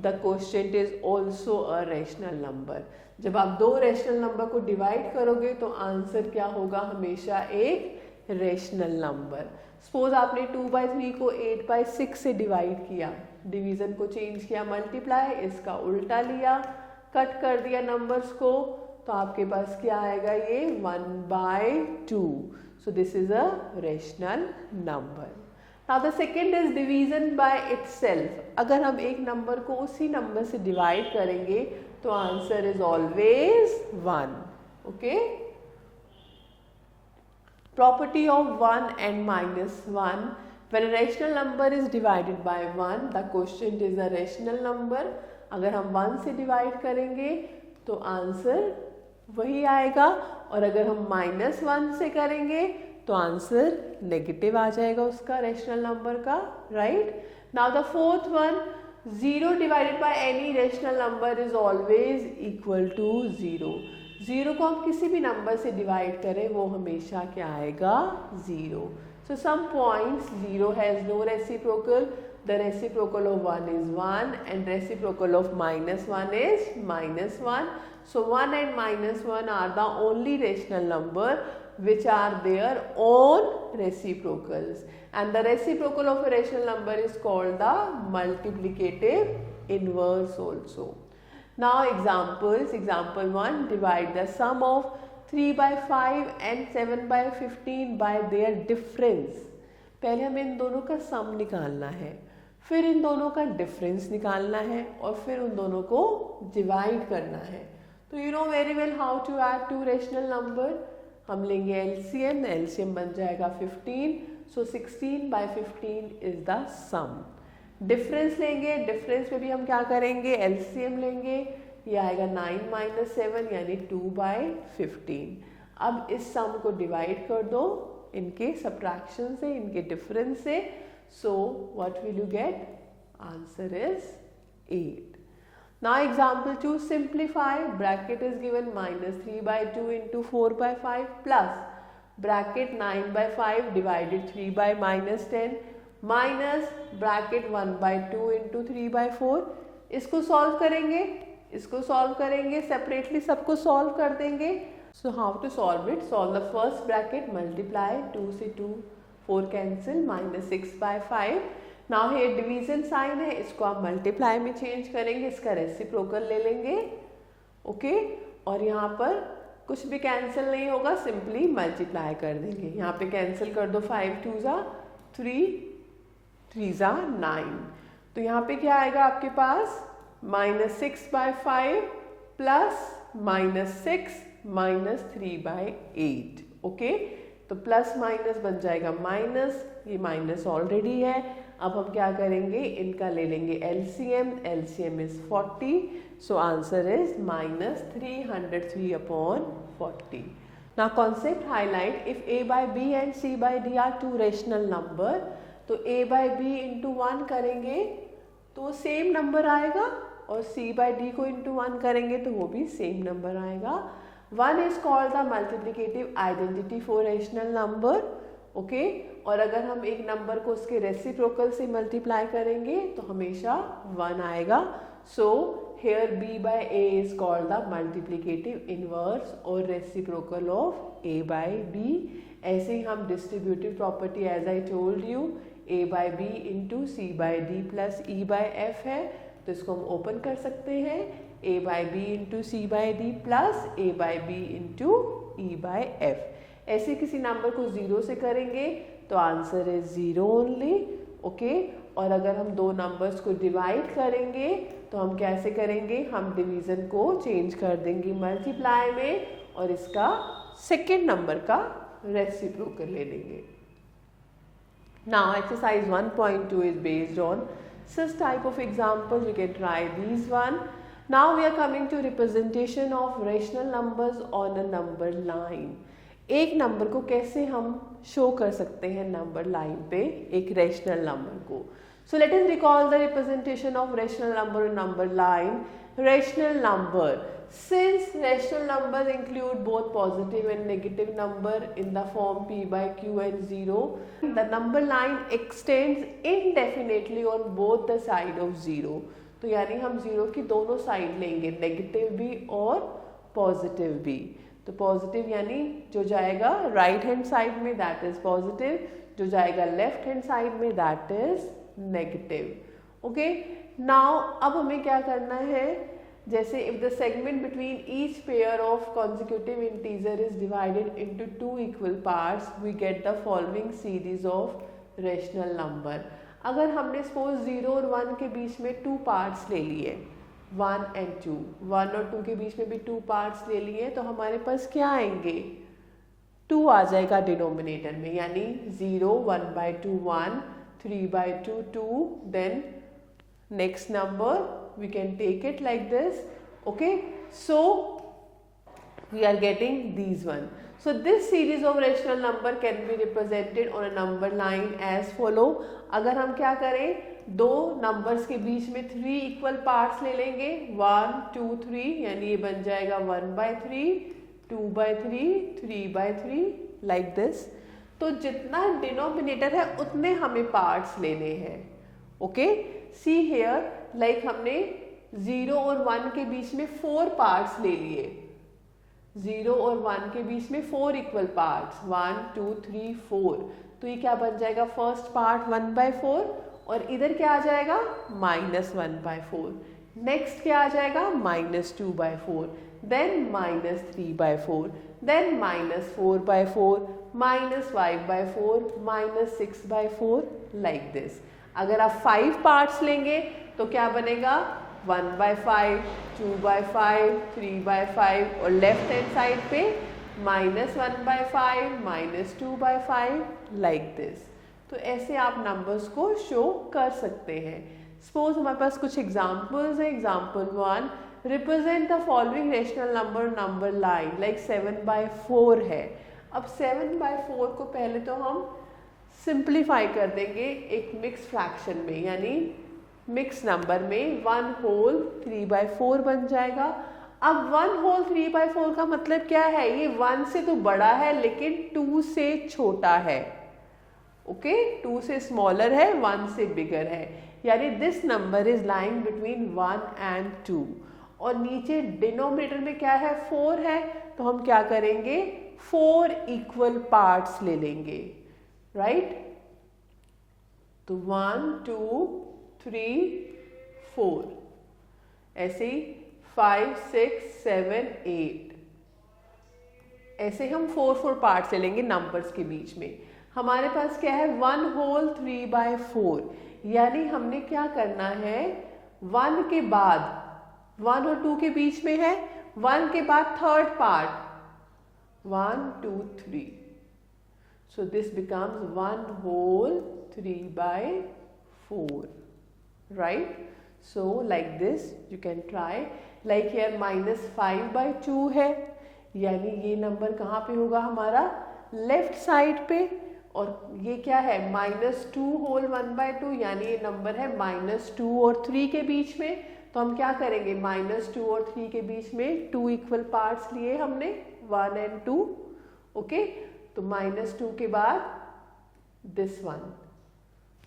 the quotient is also a rational number. जब आप दो rational number को divide करोगे तो answer क्या होगा? हमेशा एक रेशनल नंबर. सपोज आपने 2/3 को 8/6 से डिवाइड किया, डिवीजन को चेंज किया मल्टीप्लाई, इसका उल्टा लिया, कट कर दिया नंबर्स को, तो आपके पास क्या आएगा? ये 1/2. सो this is a rational number. Now the second is division by itself. अगर हम एक नंबर को उसी नंबर से डिवाइड करेंगे तो answer is always 1. Okay. Property of 1 and -1. When a rational number is divided by 1, the quotient is a rational number. अगर हम 1 से डिवाइड करेंगे तो आंसर वही आएगा, और अगर हम -1 से करेंगे तो आंसर नेगेटिव आ जाएगा उसका रेशनल नंबर का. Right. Now the fourth one, 0 divided by any rational number is always equal to 0. 0 को हम किसी भी नंबर से डिवाइड करें वो हमेशा क्या आएगा? 0. So some points 0 has no reciprocal. The reciprocal of 1 is 1 and reciprocal of -1 is -1. So 1 and -1 are the only rational number which are their own reciprocals, and the reciprocal of a rational number is called the multiplicative inverse also. Now examples. Example 1, divide the sum of 3/5 and 7/15 by their difference. पहले हमें इन दोनों का सम निकालना है, फिर इन दोनों का difference निकालना है और फिर उन दोनों को डिवाइड करना है। तो you know very well how to add two rational number. हम लेंगे एलसीएम, एलसीएम बन जाएगा 15, so 16/15 is the sum. Difference लेंगे, डिफरेंस में भी हम क्या करेंगे, एलसीएम लेंगे, ये आएगा 9 - 7 यानी 2/15। अब इस सम को डिवाइड कर दो इनके सब्ट्रैक्शन से, इनके डिफरेंस से। So what will you get? Answer is 8. Now example 2, simplify. Bracket is given -3/2 into 4/5 plus bracket 9/5 divided 3 by -10 minus bracket 1/2 into 3/4. इसको सॉल्व करेंगे, इसको सॉल्व करेंगे, सेपरेटली सबको सॉल्व कर देंगे। So how to solve it? Solve the first bracket, multiply 2 से 2 4 cancel -6/5। Now ये division sign है, इसको आप मल्टीप्लाई में चेंज करेंगे, इसका रेसिप्रोकल ले लेंगे, ओके। और यहाँ पर कुछ भी कैंसिल नहीं होगा, सिंपली मल्टीप्लाई कर देंगे। यहाँ पे कैंसिल कर दो, 5 2 ज़ा 3 3 ज़ा 9। तो यहाँ पे क्या आएगा आपके पास, -6/5 प्लस -6 -3/8, ओके। तो प्लस माइनस बन जाएगा माइनस, ये माइनस ऑलरेडी है। अब हम क्या करेंगे, इनका ले लेंगे LCM, LCM is 40, so answer is -303/40। Now concept highlight, if a/b and c/d are two rational number, तो a/b इंटू 1 करेंगे तो सेम नंबर आएगा, और c/d को इंटू 1 करेंगे तो वो भी सेम नंबर आएगा। 1 is called the multiplicative identity for rational number, okay. और अगर हम एक नंबर को उसके रेसिप्रोकल से मल्टीप्लाई करेंगे तो हमेशा 1 आएगा। So here b/a is called the multiplicative inverse और रेसिप्रोकल ऑफ a/b। ऐसे ही हम distributive property as I told you, a/b into c/d plus e/f है, तो इसको हम ओपन कर सकते हैं, a/b into c/d plus a/b into e/f। ऐसे किसी नंबर को 0 से करेंगे तो आंसर है 0 ओनली, ओके। और अगर हम दो नंबर्स को डिवाइड करेंगे तो हम कैसे करेंगे, हम डिवीजन को चेंज कर देंगे मल्टीप्लाई में, और इसका सेकेंड नंबर का रेसिप्रोकल ले लेंगे। Now exercise 1.2 is based on such type of examples, you can try these one. Now we are coming to representation of rational numbers on a number line. एक number को कैसे हम show कर सकते हैं नंबर लाइन पे, एक rational number को। So let us recall the representation of rational number on number line. Rational number, since rational numbers include both positive and negative number in the form p/q and 0, the number line extends indefinitely on both the side of 0. तो यानी हम 0 की दोनों side लेंगे, negative भी और positive भी। तो पॉजिटिव यानी जो जाएगा राइट हैंड साइड में दैट इज पॉजिटिव, जो जाएगा लेफ्ट हैंड साइड में that is negative, okay. Now अब हमें क्या करना है, जैसे if the segment between each pair of consecutive integer is divided into 2 equal parts, we get the following series of rational number. अगर हमने सपोज 0 और 1 के बीच में 2 पार्ट्स ले लिए, 1 and 2, 1 और 2 के बीच में भी 2 पार्ट्स ले लिए, तो हमारे पास क्या आएंगे, 2 आ जाएगा डिनोमिनेटर में, यानी 0 1/2 1, 3/2 2, then next number we can take it like this, okay. So we are getting these one. So this series of rational number can be represented on a number line as follow. अगर हम क्या करें, दो numbers के बीच में 3 equal parts ले लेंगे, 1 2 3, यानी ये बन जाएगा 1/3, 2/3, 3/3 लाइक दिस। तो जितना डिनोमिनेटर है उतने हमें पार्ट्स लेने हैं, ओके। सी हेयर, लाइक हमने 0 और 1 के बीच में 4 पार्ट्स ले लिए, 0 और 1 के बीच में 4 इक्वल पार्ट्स, 1 2 3 4, तो ये क्या बन जाएगा, फर्स्ट पार्ट 1/4, और इधर क्या आ जाएगा -1/4, नेक्स्ट क्या आ जाएगा -2/4, देन -3/4, देन -4/4, -5/4, -6/4 लाइक दिस। अगर आप 5 पार्ट्स लेंगे तो क्या बनेगा 1/5, 2/5, 3/5 और लेफ्ट हैंड साइड पे -1/5, -2/5 लाइक दिस। तो ऐसे आप नंबर्स को शो कर सकते हैं। सपोज हमारे पास कुछ एग्जाम्पल्स हैं। Example 1, represent the following rational number line like 7/4 है। अब 7/4 को पहले तो हम सिंप्लीफाई कर देंगे एक मिक्स फ्रैक्शन में, यानी मिक्स नंबर में 1 होल 3/4 बन जाएगा। अब 1 होल 3/4 का मतलब क्या है, ये 1 से तो बड़ा है लेकिन 2 से छोटा है। ओके, 2 से स्मॉलर है, 1 से बिगर है, यानी this number is lying between 1 and 2। और नीचे डिनोमिनेटर में क्या है 4 है, तो हम क्या करेंगे 4 इक्वल पार्ट्स ले लेंगे, राइट। तो 1 2 3 4, ऐसे ही 5 6 7 8, ऐसे हम 4 पार्ट्स ले लेंगे नंबर्स के बीच में। हमारे पास क्या है 1 होल 3/4, यानी हमने क्या करना है 1 के बाद 1 और 2 के बीच में है, 1 के बाद third part 1 2 3, so this becomes 1 whole 3/4, right? So like this you can try, like here -5/2 है, यानी ये नंबर कहाँ पे होगा हमारा लेफ्ट साइड पे, और ये क्या है -2 होल 1/2, यानी ये नंबर है -2 और 3 के बीच में। तो हम क्या करेंगे -2 और 3 के बीच में 2 इक्वल पार्ट्स लिए हमने 1 and 2, ओके। तो -2 के बाद this one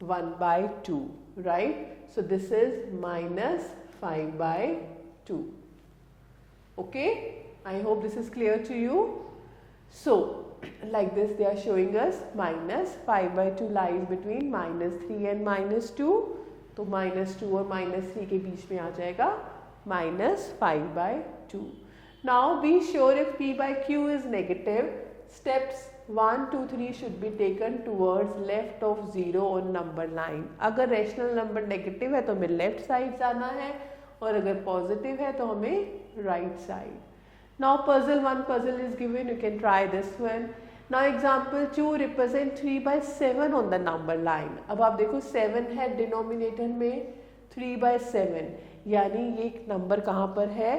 1/2, right. So this is -5/2, okay. I hope this is clear to you. So like this they are showing us -5/2 lies between -3 and -2, तो -2 और -3 के बीच में आ जाएगा -5/2। Now be sure if p by q is negative, steps 1 2 3 should be taken towards left of 0 on number line। अगर rational number negative है तो हमें left side जाना है, और अगर पॉजिटिव है तो हमें right side. Now puzzle 1 puzzle is given, you can try this one. Now example 2, represent 3/7 on the number line। अब आप देखो 7 है डिनोमिनेटर में, 3/7, यानी ये नंबर कहाँ पर है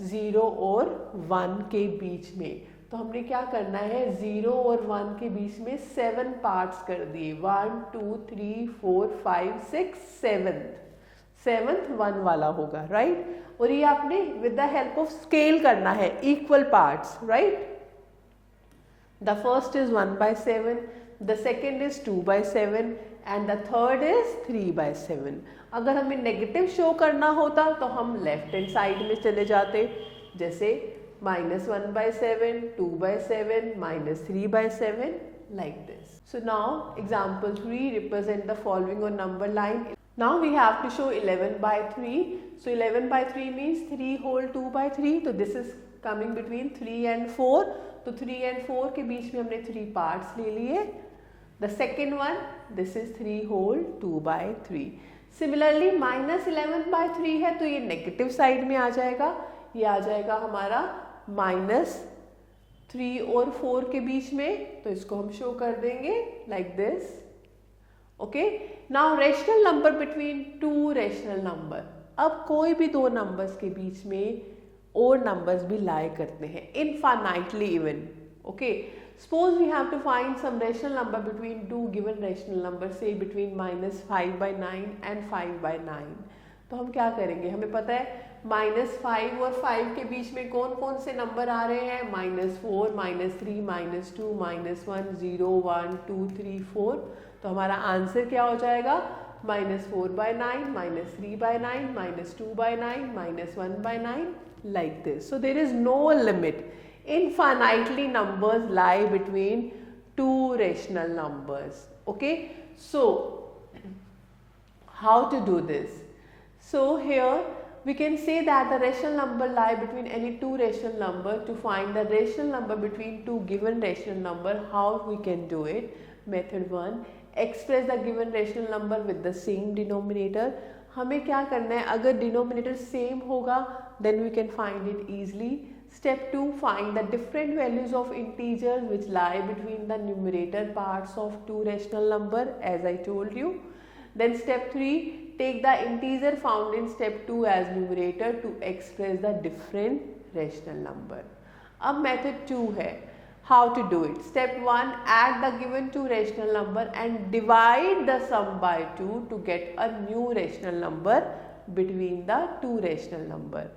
0 और 1 के बीच में। तो हमने क्या करना है 0 और 1 के बीच में 7 पार्ट्स कर दिए, 1 2 3 4 5 6 7th 1 वाला होगा, राइट। और ये आपने with the help of scale करना है equal parts, right. The first is 1/7, the second is 2/7 and the third is 3/7। अगर हमें नेगेटिव शो करना होता तो हम लेफ्ट हैंड साइड में चले जाते, जैसे -1/7, 2/7, -3/7 like this। So now example 3, represent the following on number line। Now we have to show 11/3, so 11/3 means 3 whole 2/3, तो this is coming between 3 and 4, तो 3 and 4 के बीच में हमने 3 पार्ट्स ले लिए। The second one, this is 3 whole 2/3। Similarly -11/3 है तो ये नेगेटिव साइड में आ जाएगा, ये आ जाएगा हमारा -3 और 4 के बीच में, तो इसको हम शो कर देंगे like this, okay. Now rational number between 2 rational number. अब कोई भी दो नंबर्स के बीच में और नंबर्स भी लाई करते हैं infinitely even, okay. Suppose we have to find some rational number between 2 given rational number, से बिटवीन -5/9 एंड 5/9। तो हम क्या करेंगे, हमें पता है -5 और 5 के बीच में कौन कौन से नंबर आ रहे हैं, -4, -3, -2, -1, 0, 1 2 3 4। तो हमारा आंसर क्या हो जाएगा -4/9, -3/9, -2/9, -1/9 like this। So there is no limit, infinitely numbers lie between 2 rational numbers, okay। So how to do this? So here we can say that the rational number lie between any 2 rational number। To find the rational number between 2 given rational number, how we can do it? Method 1, express the given rational number with the same denominator. हमें क्या करना है, अगर denominator same होगा then we can find it easily. Step 2, find the different values of integers which lie between the numerator parts of two rational number as I told you. Then step 3, take the integer found in step 2 as numerator to express the different rational number. अब method 2 है, how to do it. Step 1, add the given two rational number and divide the sum by 2 to get a new rational number between the two rational number.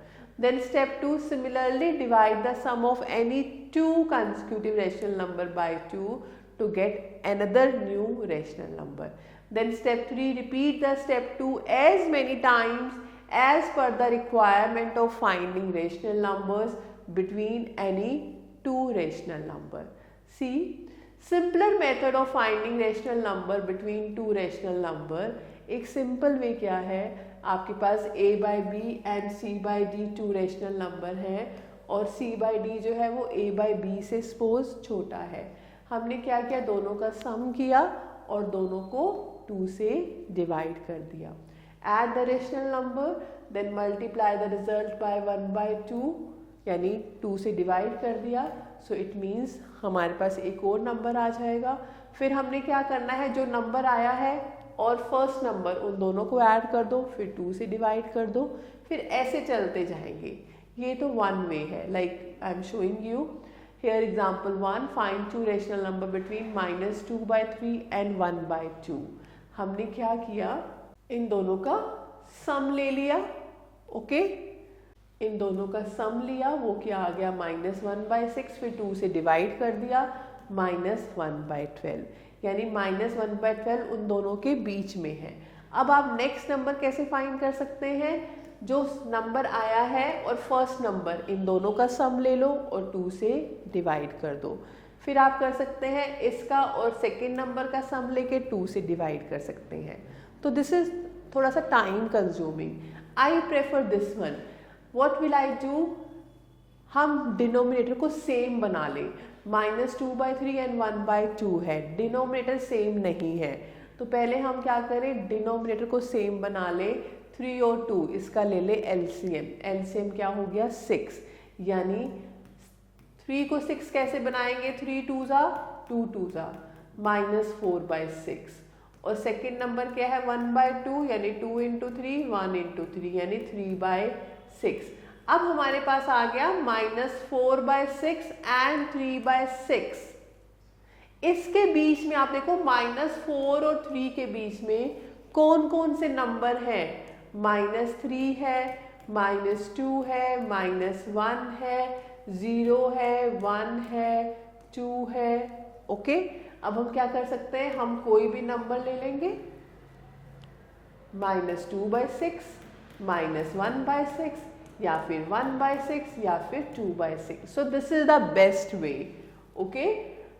Then step 2, similarly divide the sum of any two consecutive rational number by 2 to get another new rational number. Then step 3, repeat the step 2 as many times as per the requirement of finding rational numbers between any two rational number. See, simpler method of finding rational number between two rational number. एक simple way क्या है, आपके पास a by b and c by d two rational number है और c by d जो है वो a by b से suppose छोटा है। हमने क्या किया, दोनों का sum किया और दोनों को 2 से डिवाइड कर दिया। Add the rational number, then multiply the result by 1 by 2, यानी 2 से डिवाइड कर दिया। So it means हमारे पास एक और नंबर आ जाएगा। फिर हमने क्या करना है, जो नंबर आया है और फर्स्ट नंबर उन दोनों को ऐड कर दो, फिर 2 से डिवाइड कर दो, फिर ऐसे चलते जाएंगे। ये तो वन वे है, like I am showing you. Here example 1, find two rational number between -2 by 3 and 1 by 2. हमने क्या किया, इन दोनों का सम ले लिया। ओके, इन दोनों का सम लिया, वो क्या आ गया -1 by 6, फिर 2 से डिवाइड कर दिया -1 by 12, यानी -1 by 12 उन दोनों के बीच में है। अब आप नेक्स्ट नंबर कैसे फाइंड कर सकते हैं, जो नंबर आया है और फर्स्ट नंबर इन दोनों का सम ले लो और 2 से डिवाइड कर दो। फिर आप कर सकते हैं इसका और सेकेंड नंबर का सम लेके 2 से डिवाइड कर सकते हैं। तो दिस इज थोड़ा सा time consuming, I prefer this one. What will I do, हम डिनोमिनेटर को सेम बना लें। -2 by 3 एंड 1 by 2 है, डिनोमिनेटर सेम नहीं है, तो पहले हम क्या करें, डिनोमिनेटर को सेम बना लें। 3 और 2 इसका ले ले एलसीएम, एलसीएम क्या हो गया 6, यानी 3 को 6 कैसे बनाएंगे, 3 2 जा 2 2 जा -4 by 6, और सेकेंड नंबर क्या है 1 by 2, यानी 2 into 3 1 into 3, यानी 3 by 6। अब हमारे पास आ गया -4 by 6 एंड 3 by 6। इसके बीच में आप देखो -4 और 3 के बीच में कौन कौन से नंबर हैं, -3 है, -2 है, -1 है, 0 है, 1 है, 2 है। ओके, अब हम क्या कर सकते हैं, हम कोई भी नंबर ले लेंगे, -2 by 6, -1 by 6, या फिर 1 by 6, या फिर 2 by 6। So this is the best way. Okay,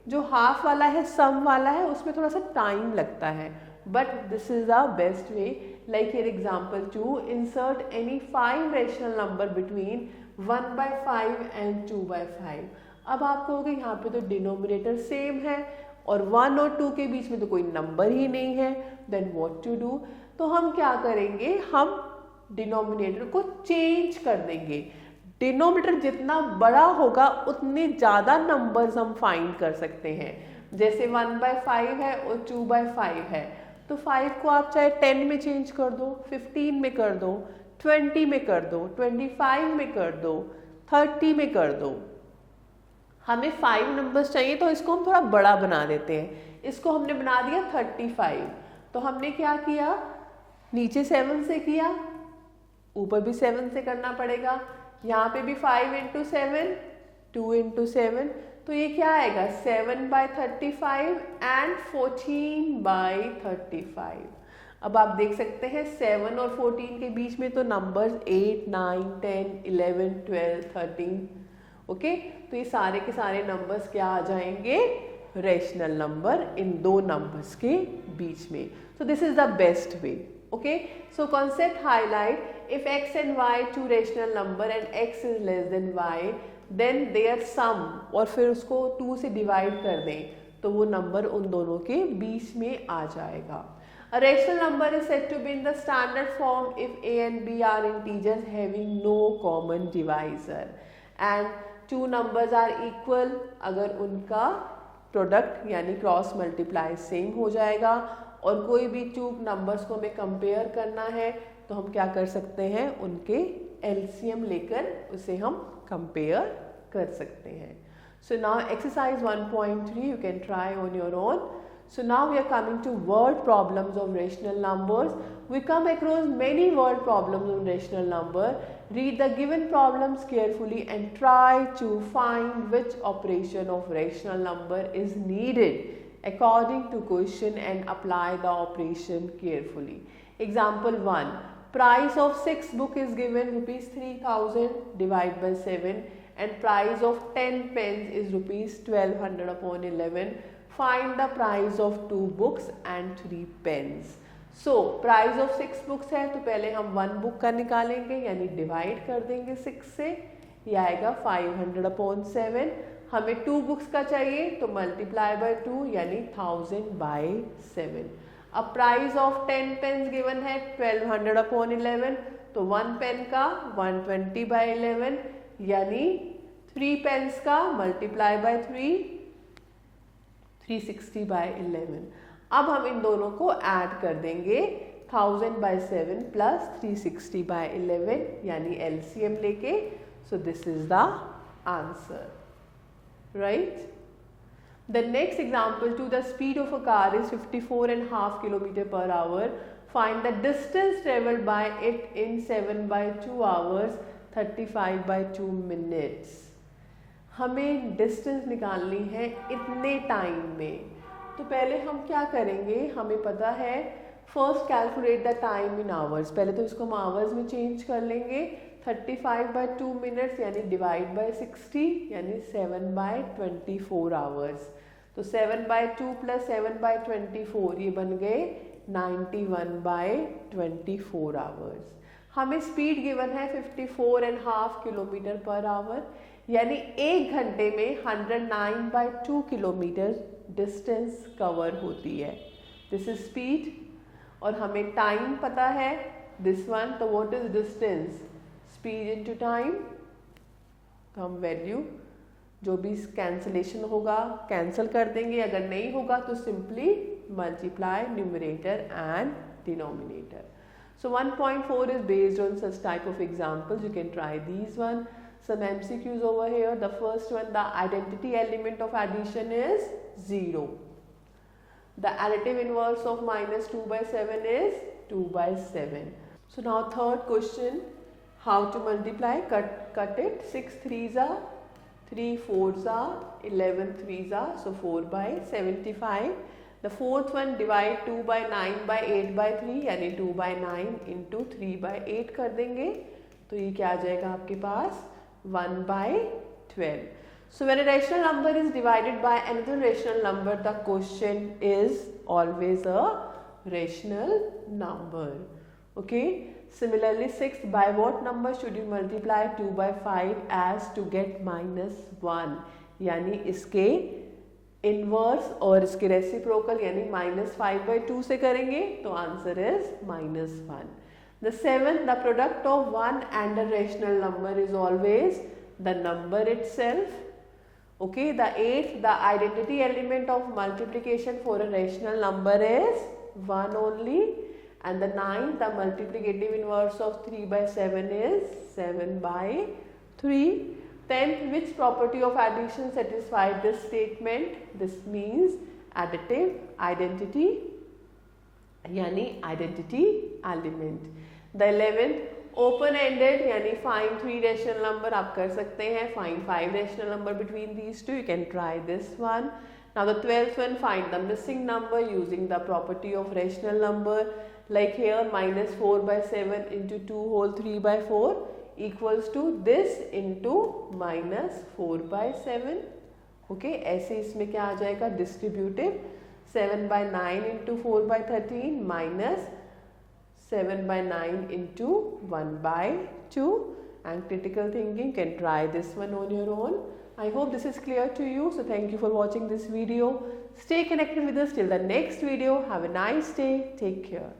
जो हाफ वाला है, सम वाला है, उसमें थोड़ा सा टाइम लगता है, but this is the best way. Like here example 2, insert any 5 rational number between 1 by 5 and 2 by 5. अब आप कहोगे यहाँ पे तो डिनोमिनेटर सेम है और 1 और 2 के बीच में तो कोई नंबर ही नहीं है, then what to do? तो हम क्या करेंगे, हम डिनोमिनेटर को चेंज कर देंगे। डिनोमिनेटर जितना बड़ा होगा उतने ज़्यादा नंबर्स हम फाइंड कर सकते हैं। जैसे 1 by 5 है और 2 by 5 है, तो 5 को आप चाहे 10 में चेंज कर दो, 15 में कर दो, 20 में कर दो, 25 में कर दो, 30 में कर दो। हमें 5 नंबर्स चाहिए तो इसको हम थोड़ा बड़ा बना देते हैं। इसको हमने बना दिया 35। तो हमने क्या किया, नीचे 7 से किया, ऊपर भी 7 से करना पड़ेगा, यहाँ पे भी 5 into 7, 2 into 7, तो ये क्या आएगा 7 by 35 एंड 14 by 35। अब आप देख सकते हैं 7 और 14 के बीच में तो नंबर्स 8, 9, 10, 11, 12, 13। ओके, तो ये सारे के सारे नंबर्स क्या आ जाएंगे, रेशनल नंबर इन दो नंबर्स के बीच में। सो this is the best way. Okay, so concept highlight, if x and y two rational number and x is less than y then their sum, और फिर उसको 2 से डिवाइड कर दें तो वो नंबर उन दोनों के बीच में आ जाएगा। A rational number is said to be in the standard form if A and B are integers having no common divisor and two numbers are equal अगर उनका प्रोडक्ट यानी क्रॉस मल्टीप्लाई सेम हो जाएगा। और कोई भी टू नंबर्स को हमें कंपेयर करना है तो हम क्या कर सकते हैं, उनके एलसीएम लेकर उसे हम कंपेयर कर सकते हैं। So now exercise 1.3 you can try on your own. So now we are coming to word problems of rational numbers. We come across many word problems on rational number. Read the given problems carefully and try to find which operation of rational number is needed according to question and apply the operation carefully. Example 1. Price of 6 book is given rupees 3000 divided by 7 and price of 10 pens is rupees 1200 upon 11. Find the price of 2 books and 3 pens. So price of 6 books है तो पहले हम 1 book का निकालेंगे यानी divide कर देंगे 6 से, ये आएगा 500 अपॉन 7। हमें 2 बुक्स का चाहिए तो मल्टीप्लाई बाय 2 यानी 1000 बाय 7। अब प्राइस ऑफ 10 पेन्स गिवन है 1200 अपॉन 11 तो 1 पेन का 120 बाय 11 यानी 3 पेन्स का मल्टीप्लाई बाय 3 360 बाय 11। अब हम इन दोनों को ऐड कर देंगे 1000 बाय 7 प्लस 360 बाय 11 यानी एलसीएम लेके। So this is the answer, right. The next example 2 the speed of a car is 54.5 kilometer per hour. Find the distance travelled by it in 7 by 2 hours 35 by 2 minutes. हमें distance निकालनी है इतने time में, तो पहले हम क्या करेंगे, हमें पता है first calculate the time in hours. पहले तो इसको हम आवर्स में चेंज कर लेंगे। 35 बाय 2 मिनट्स यानी डिवाइड बाय 60 यानी 7 बाय 24 आवर्स। तो 7 बाय 2 प्लस 7 बाय 24 ये बन गए 91 बाय 24 आवर्स। हमें स्पीड गिवन है 54.5 किलोमीटर पर आवर यानी 1 घंटे में 109 बाय 2 किलोमीटर डिस्टेंस कवर होती है। दिस इज स्पीड और हमें टाइम पता है दिस वन। तो what is distance, speed into time. तो हम वैल्यू जो भी कैंसिलेशन होगा कैंसिल कर देंगे, अगर नहीं होगा तो simply multiply numerator and denominator. So 1.4 is based on such type of examples. You can try these one. Some MCQs over here. The first one, the identity element of addition is 0. The additive inverse of minus 2 by 7 is 2 by 7. So now third question, how to multiply? Cut it. 6 3s are, 3 4s are, 11 3s are. So 4 by 75. The fourth one, divide 2 by 9 by 8 by 3 यानी 2 by 9 into 3 by 8 कर देंगे तो ये क्या आ जाएगा आपके पास 1 by 12. So when a rational number is divided by another rational number, the quotient is always a rational number. Okay. Similarly 6, by what number should you multiply 2 by 5 as to get minus 1? यानी इसके inverse और इसके reciprocal यानी -5 by 2 से करेंगे तो answer is -1. The seventh, the product of 1 and a rational number is always the number itself. Okay, the eighth, the identity element of multiplication for a rational number is 1 only, and the ninth, the multiplicative inverse of 3 by 7 is 7 by 3. Tenth, which property of addition satisfies this statement? This means additive identity यानी identity element. The 11th, open ended यानी find 3 rational number आप कर सकते हैं, find 5 rational number between these two, you can try this one. Now the 12th one, find the missing number using the property of rational number, like here -4 by 7 into 2 whole 3 by 4 equals to this into -4 by 7. Okay, ऐसे इसमें क्या आ जाएगा distributive 7 by 9 into 4 by 13 minus 7 by 9 into 1 by 2. And critical thinking, can try this one on your own. I hope this is clear to you. So thank you for watching this video. Stay connected with us till the next video. Have a nice day. Take care.